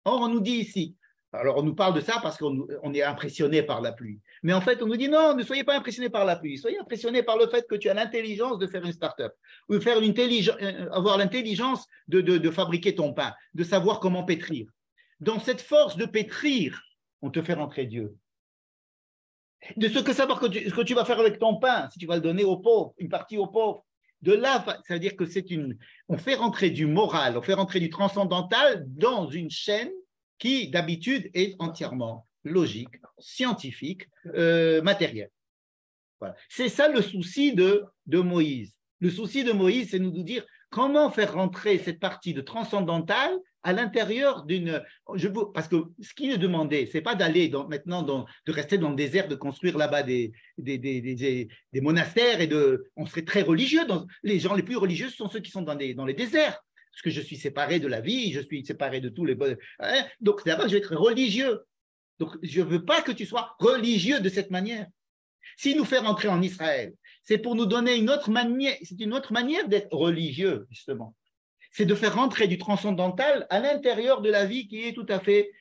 Speaker 1: Or, on nous dit ici, alors on nous parle de ça parce qu'on est impressionné par la pluie, mais en fait, on nous dit non, ne soyez pas impressionné par la pluie, soyez impressionné par le fait que tu as l'intelligence de faire une start-up, ou de faire avoir l'intelligence de fabriquer ton pain, de savoir comment pétrir. Dans cette force de pétrir, on te fait rentrer Dieu. De ce que savoir ce que tu vas faire avec ton pain, si tu vas le donner aux pauvres, une partie aux pauvres. De là, ça veut dire que on fait rentrer du moral, on fait rentrer du transcendantal dans une chaîne qui, d'habitude, est entièrement logique, scientifique, matérielle. Voilà. C'est ça le souci de Moïse. Le souci de Moïse, c'est de nous dire comment faire rentrer cette partie de transcendantal à l'intérieur d'une… Parce que ce qui est demandé, ce n'est pas d'aller maintenant, de rester dans le désert, de construire là-bas des monastères, on serait très religieux. Les gens les plus religieux sont ceux qui sont dans les déserts, parce que je suis séparé de la vie, je suis séparé de tous les… Hein, donc d'abord, je vais être religieux. Donc je ne veux pas que tu sois religieux de cette manière. S'il nous fait rentrer en Israël, c'est pour nous donner une autre manière, c'est une autre manière d'être religieux, justement. C'est de faire rentrer du transcendantal à l'intérieur de la vie qui est tout à fait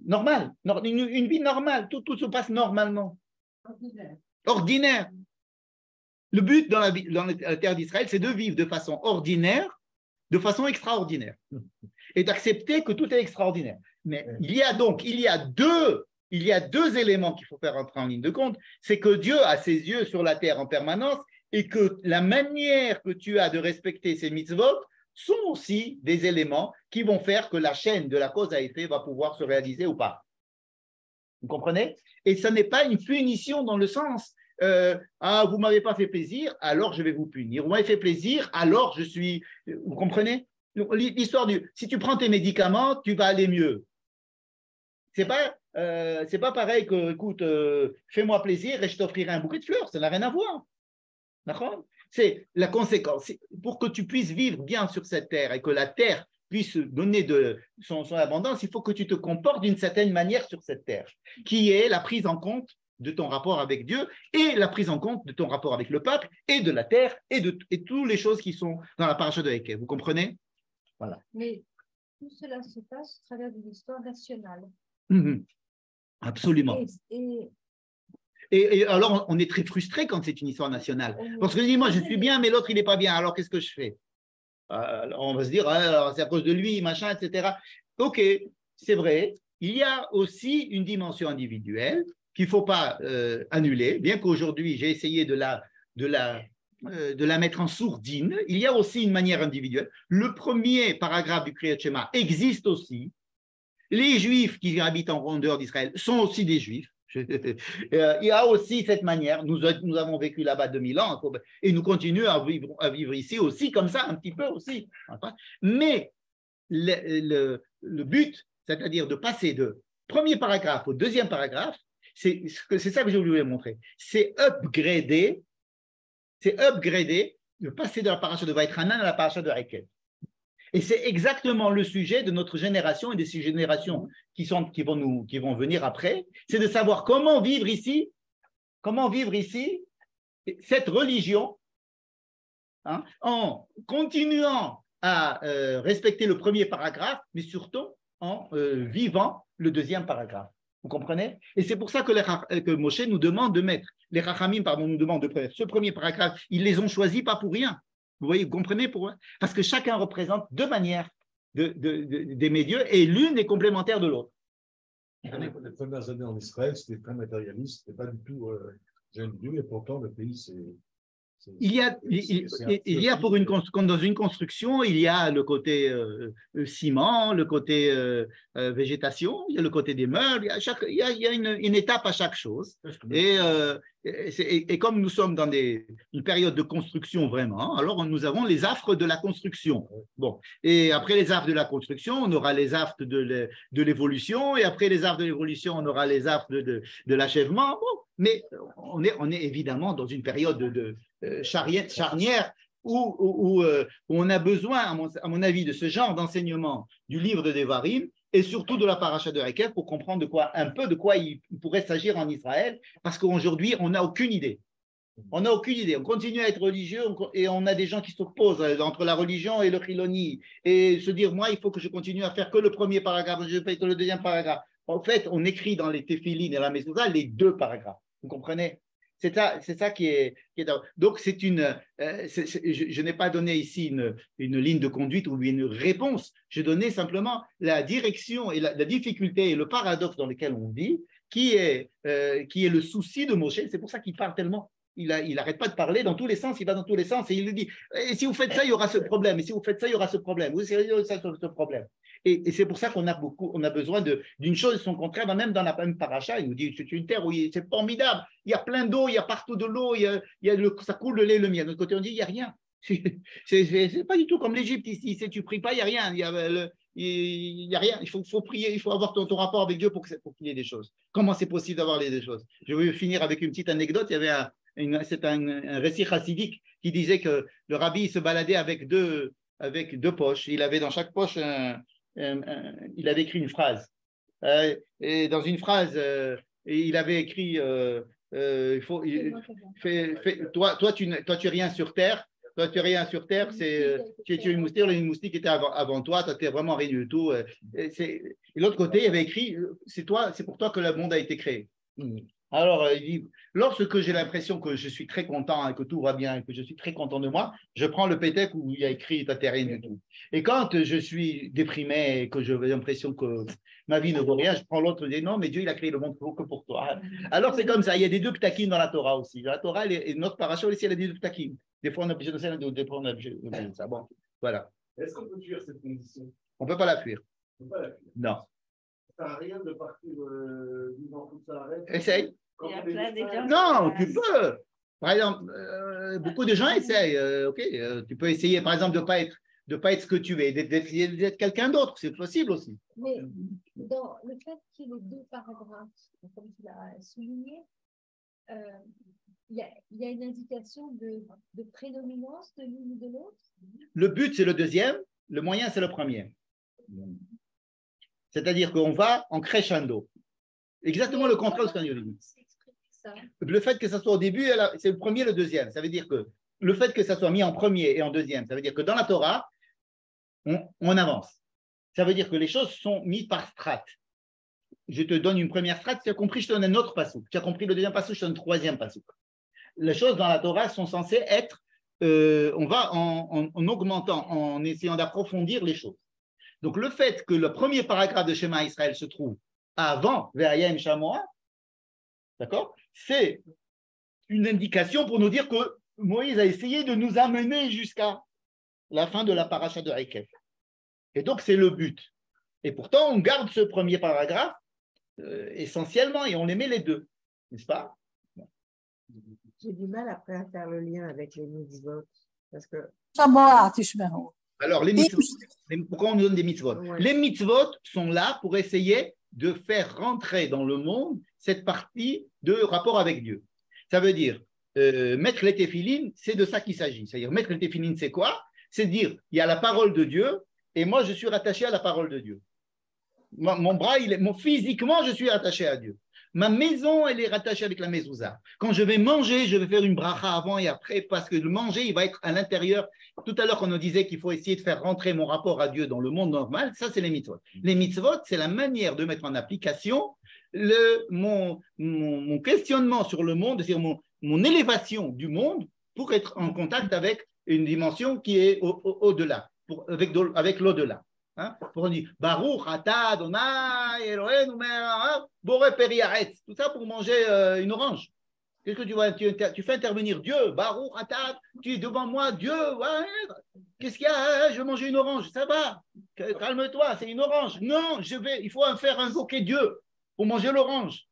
Speaker 1: normale, une vie normale, tout se passe normalement. Ordinaire. Le but dans la terre d'Israël, c'est de vivre de façon ordinaire, de façon extraordinaire, et d'accepter que tout est extraordinaire. Mais il y a deux éléments qu'il faut faire entrer en ligne de compte, c'est que Dieu a ses yeux sur la terre en permanence et que la manière que tu as de respecter ces mitzvot sont aussi des éléments qui vont faire que la chaîne de la cause à effet va pouvoir se réaliser ou pas. Vous comprenez? Et ce n'est pas une punition dans le sens vous ne m'avez pas fait plaisir, alors je vais vous punir. Vous m'avez fait plaisir, alors je suis… Vous comprenez? L'histoire si tu prends tes médicaments, tu vas aller mieux. C'est pas pareil que, écoute, fais-moi plaisir et je t'offrirai un bouquet de fleurs, ça n'a rien à voir. D'accord? C'est la conséquence. Pour que tu puisses vivre bien sur cette terre et que la terre puisse donner son abondance, il faut que tu te comportes d'une certaine manière sur cette terre, qui est la prise en compte de ton rapport avec Dieu et la prise en compte de ton rapport avec le peuple et de la terre et toutes les choses qui sont dans la paracha de Héké. Vous comprenez? Voilà.
Speaker 4: Mais tout cela se passe au travers d'une histoire nationale.
Speaker 1: Absolument. Et alors, on est très frustré quand c'est une histoire nationale. Parce que moi, je suis bien, mais l'autre, il n'est pas bien. Alors, qu'est-ce que je fais? Alors, on va se dire, c'est à cause de lui, machin, etc. OK, c'est vrai. Il y a aussi une dimension individuelle qu'il ne faut pas annuler, bien qu'aujourd'hui, j'ai essayé de la mettre en sourdine. Il y a aussi une manière individuelle. Le premier paragraphe du Kriyat Shema existe aussi. Les Juifs qui habitent en dehors d'Israël sont aussi des Juifs. Il y a aussi cette manière. Nous avons vécu là-bas 2000 ans et nous continuons à vivre ici aussi comme ça, un petit peu aussi. Mais le but, c'est-à-dire de passer de premier paragraphe au deuxième paragraphe, c'est ça que je voulais vous montrer. C'est upgrader de passer de la paracha de Vaïtranan à la paracha de Rekev. Et c'est exactement le sujet de notre génération et de ces générations qui vont venir après, c'est de savoir comment vivre ici cette religion, hein, en continuant à respecter le premier paragraphe, mais surtout en vivant le deuxième paragraphe. Vous comprenez? Et c'est pour ça que Moshe nous demande de mettre, les Rachamim, nous demandent de faire ce premier paragraphe, ils les ont choisis pas pour rien. Vous voyez, vous comprenez pourquoi? Parce que chacun représente deux manières d'aimer Dieu et l'une est complémentaire de l'autre.
Speaker 2: Les premières années en Israël, c'était très matérialiste, c'était pas du tout j'aime Dieu, et pourtant le pays,
Speaker 1: il y a dans une construction, il y a le côté ciment, le côté végétation, il y a le côté des meubles, il y a une étape à chaque chose. Et comme nous sommes dans une période de construction vraiment, alors nous avons les affres de la construction. Bon, et après les affres de la construction, on aura les affres de l'évolution, et après les affres de l'évolution, on aura les affres de l'achèvement. Bon, mais on est évidemment dans une période de charnière où on a besoin, à mon avis, de ce genre d'enseignement du livre de Devarim et surtout de la paracha de Rekev pour comprendre un peu de quoi il pourrait s'agir en Israël, parce qu'aujourd'hui, on n'a aucune idée. On n'a aucune idée. On continue à être religieux et on a des gens qui s'opposent entre la religion et le chiloni et se dire, moi, il faut que je continue à faire que le premier paragraphe, je fais que le deuxième paragraphe. En fait, on écrit dans les téphilines et la mezouza les deux paragraphes. Vous comprenez? C'est ça qui est. Donc, je n'ai pas donné ici une ligne de conduite ou une réponse. J'ai donné simplement la direction et la difficulté et le paradoxe dans lequel on vit, qui est le souci de Moshe. C'est pour ça qu'il parle tellement. Il n'arrête pas de parler dans tous les sens, il va dans tous les sens et il lui dit, et si vous faites ça, il y aura ce problème, et si vous faites ça, il y aura ce problème, ou si il y aura ce problème. Et c'est pour ça qu'on a besoin d'une chose et son contraire, même dans la même paracha, il nous dit, c'est une terre où c'est formidable, il y a plein d'eau, il y a partout de l'eau, ça coule le lait et le miel. De l'autre côté, on dit, il n'y a rien. C'est pas du tout comme l'Égypte ici, tu ne pries pas, il n'y a rien, il y a rien, il faut prier, il faut avoir ton rapport avec Dieu pour qu'il y ait des choses. Comment c'est possible d'avoir des choses? Je vais finir avec une petite anecdote, il y avait c'est un récit chassidique qui disait que le rabbi se baladait avec deux poches. Il avait dans chaque poche, il avait écrit une phrase. Et dans une phrase, il avait écrit toi, tu es rien sur terre. Toi, tu es rien sur terre. Tu es une moustique qui était avant toi. Toi, tu es vraiment rien du tout. Et l'autre côté, il avait écrit c'est pour toi que le monde a été créé. Alors, il dit, lorsque j'ai l'impression que je suis très content et que tout va bien et que je suis très content de moi, je prends le pétec où il y a écrit ta terre rien du tout. Et quand je suis déprimé et que j'ai l'impression que ma vie ne vaut rien, je prends l'autre et je dis non, mais Dieu, il a créé le monde que pour toi. Alors, c'est comme ça. Il y a des deux ptakim dans la Torah aussi. La Torah et notre paracha aussi, elle a des deux ptakim. Des fois, on est obligé de ça, des fois, on est obligé de ça. Bon, voilà.
Speaker 5: Est-ce qu'on peut fuir cette condition?
Speaker 1: On ne peut pas la fuir.
Speaker 5: On peut pas la fuir.
Speaker 1: Non.
Speaker 5: Ça n'a rien de partir vivant comme ça arrête.
Speaker 1: Essaye.
Speaker 4: Non,
Speaker 1: tu peux. Par exemple, beaucoup de gens essayent. Tu peux essayer, par exemple, de pas être ce que tu es, d'être quelqu'un d'autre. C'est possible aussi.
Speaker 4: Mais dans le fait qu'il y ait les deux paragraphes, comme tu l'as souligné, il y a une indication de prédominance de l'une ou de l'autre.
Speaker 1: Le but, c'est le deuxième. Le moyen, c'est le premier. C'est-à-dire qu'on va en crescendo. Exactement le contraire de ce qu'on a dit. Le fait que ça soit au début, c'est le premier et le deuxième. Ça veut dire que le fait que ça soit mis en premier et en deuxième, ça veut dire que dans la Torah, on avance. Ça veut dire que les choses sont mises par strates. Je te donne une première strate, tu as compris, je te donne un autre passouk. Tu as compris le deuxième passouk, je te donne un troisième passouk. Les choses dans la Torah sont censées être, on va en augmentant, en essayant d'approfondir les choses. Donc le fait que le premier paragraphe de Shema Israël se trouve avant Ve'ayem Shamoa, d'accord, c'est une indication pour nous dire que Moïse a essayé de nous amener jusqu'à la fin de la paracha de Rekev. Et donc c'est le but. Et pourtant, on garde ce premier paragraphe essentiellement et on les met les deux, n'est-ce pas?
Speaker 3: J'ai du mal après à faire le lien avec les mitzvot. Parce que...
Speaker 1: Alors, les mitzvot, pourquoi on nous donne des mitzvot?
Speaker 3: Ouais.
Speaker 1: Les mitzvot sont là pour essayer de faire rentrer dans le monde cette partie de rapport avec Dieu. Ça veut dire, mettre les téphilines, c'est de ça qu'il s'agit. C'est-à-dire, mettre les téphilines, c'est quoi? C'est dire, il y a la parole de Dieu, et moi, je suis rattaché à la parole de Dieu. Mon bras, physiquement, je suis attaché à Dieu. Ma maison, elle est rattachée avec la mezouza. Quand je vais manger, je vais faire une bracha avant et après, parce que le manger, il va être à l'intérieur. Tout à l'heure, on nous disait qu'il faut essayer de faire rentrer mon rapport à Dieu dans le monde normal. Ça, c'est les mitzvot. Les mitzvot, c'est la manière de mettre en application mon questionnement sur le monde, c'est-à-dire mon élévation du monde pour être en contact avec une dimension qui est au-delà, avec l'au-delà. Hein? Pour dire Baruch Ata Adonai Eloheinu Boré Peri Haaretz. Tout ça pour manger une orange. Qu'est-ce que tu vois? Tu fais intervenir Dieu. Baruch Ata, tu es devant moi, Dieu. Ouais. Qu'est-ce qu'il y a? Je vais manger une orange. Ça va. Calme-toi, c'est une orange. Non, il faut faire invoquer Dieu pour manger l'orange.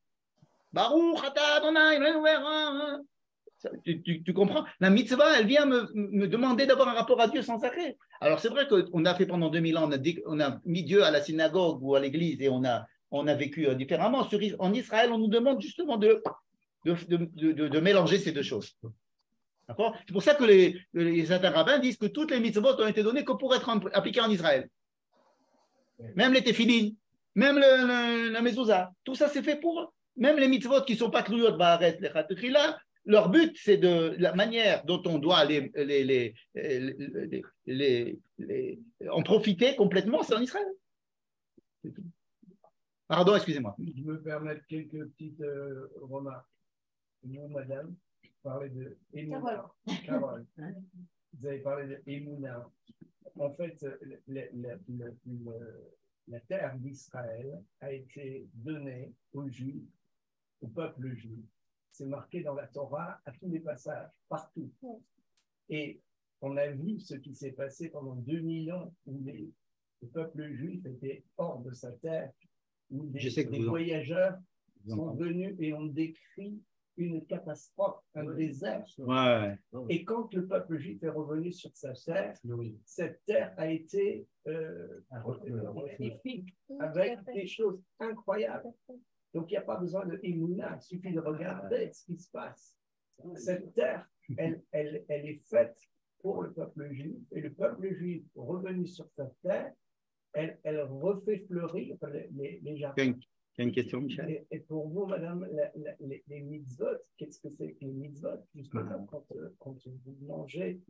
Speaker 1: Baruch Ata Adonai Eloheinu. Tu comprends? La mitzvah, elle vient me demander d'avoir un rapport à Dieu sans arrêt. Alors, c'est vrai qu'on a fait pendant 2000 ans, on a mis Dieu à la synagogue ou à l'église et on a vécu différemment. En Israël, on nous demande justement de mélanger ces deux choses. D'accord? C'est pour ça que les rabbins disent que toutes les mitzvot ont été données que pour être appliquées en Israël. Même les téphilines, même la mezouza. Tout ça, c'est fait pour eux. Même les mitzvot qui ne sont pas kluyot ba'aretz, les chatekhila, leur but, c'est de la manière dont on doit en profiter complètement, c'est en Israël. Pardon, excusez-moi.
Speaker 5: Je me permettre quelques petites remarques. Vous, madame, parlez de Emouna. Carole. Vous avez parlé de Emouna. En fait, la terre d'Israël a été donnée aux Juifs, au peuple juif. C'est marqué dans la Torah à tous les passages, partout. Et on a vu ce qui s'est passé pendant 2000 ans où le peuple juif était hors de sa terre, où des voyageurs sont venus et ont décrit une catastrophe, un désert.
Speaker 1: Ouais.
Speaker 5: Et quand le peuple juif est revenu sur sa terre, cette terre a été magnifique, avec des choses incroyables. Donc, il n'y a pas besoin de Emouna, il suffit de regarder ce qui se passe. Cette terre, elle est faite pour le peuple juif, et le peuple juif revenu sur cette terre, elle refait fleurir les jardins.
Speaker 1: Il y a une question, Michel.
Speaker 5: Et pour vous, madame, les mitzvot, qu'est-ce que c'est que les mitzvot? Justement, quand vous mangez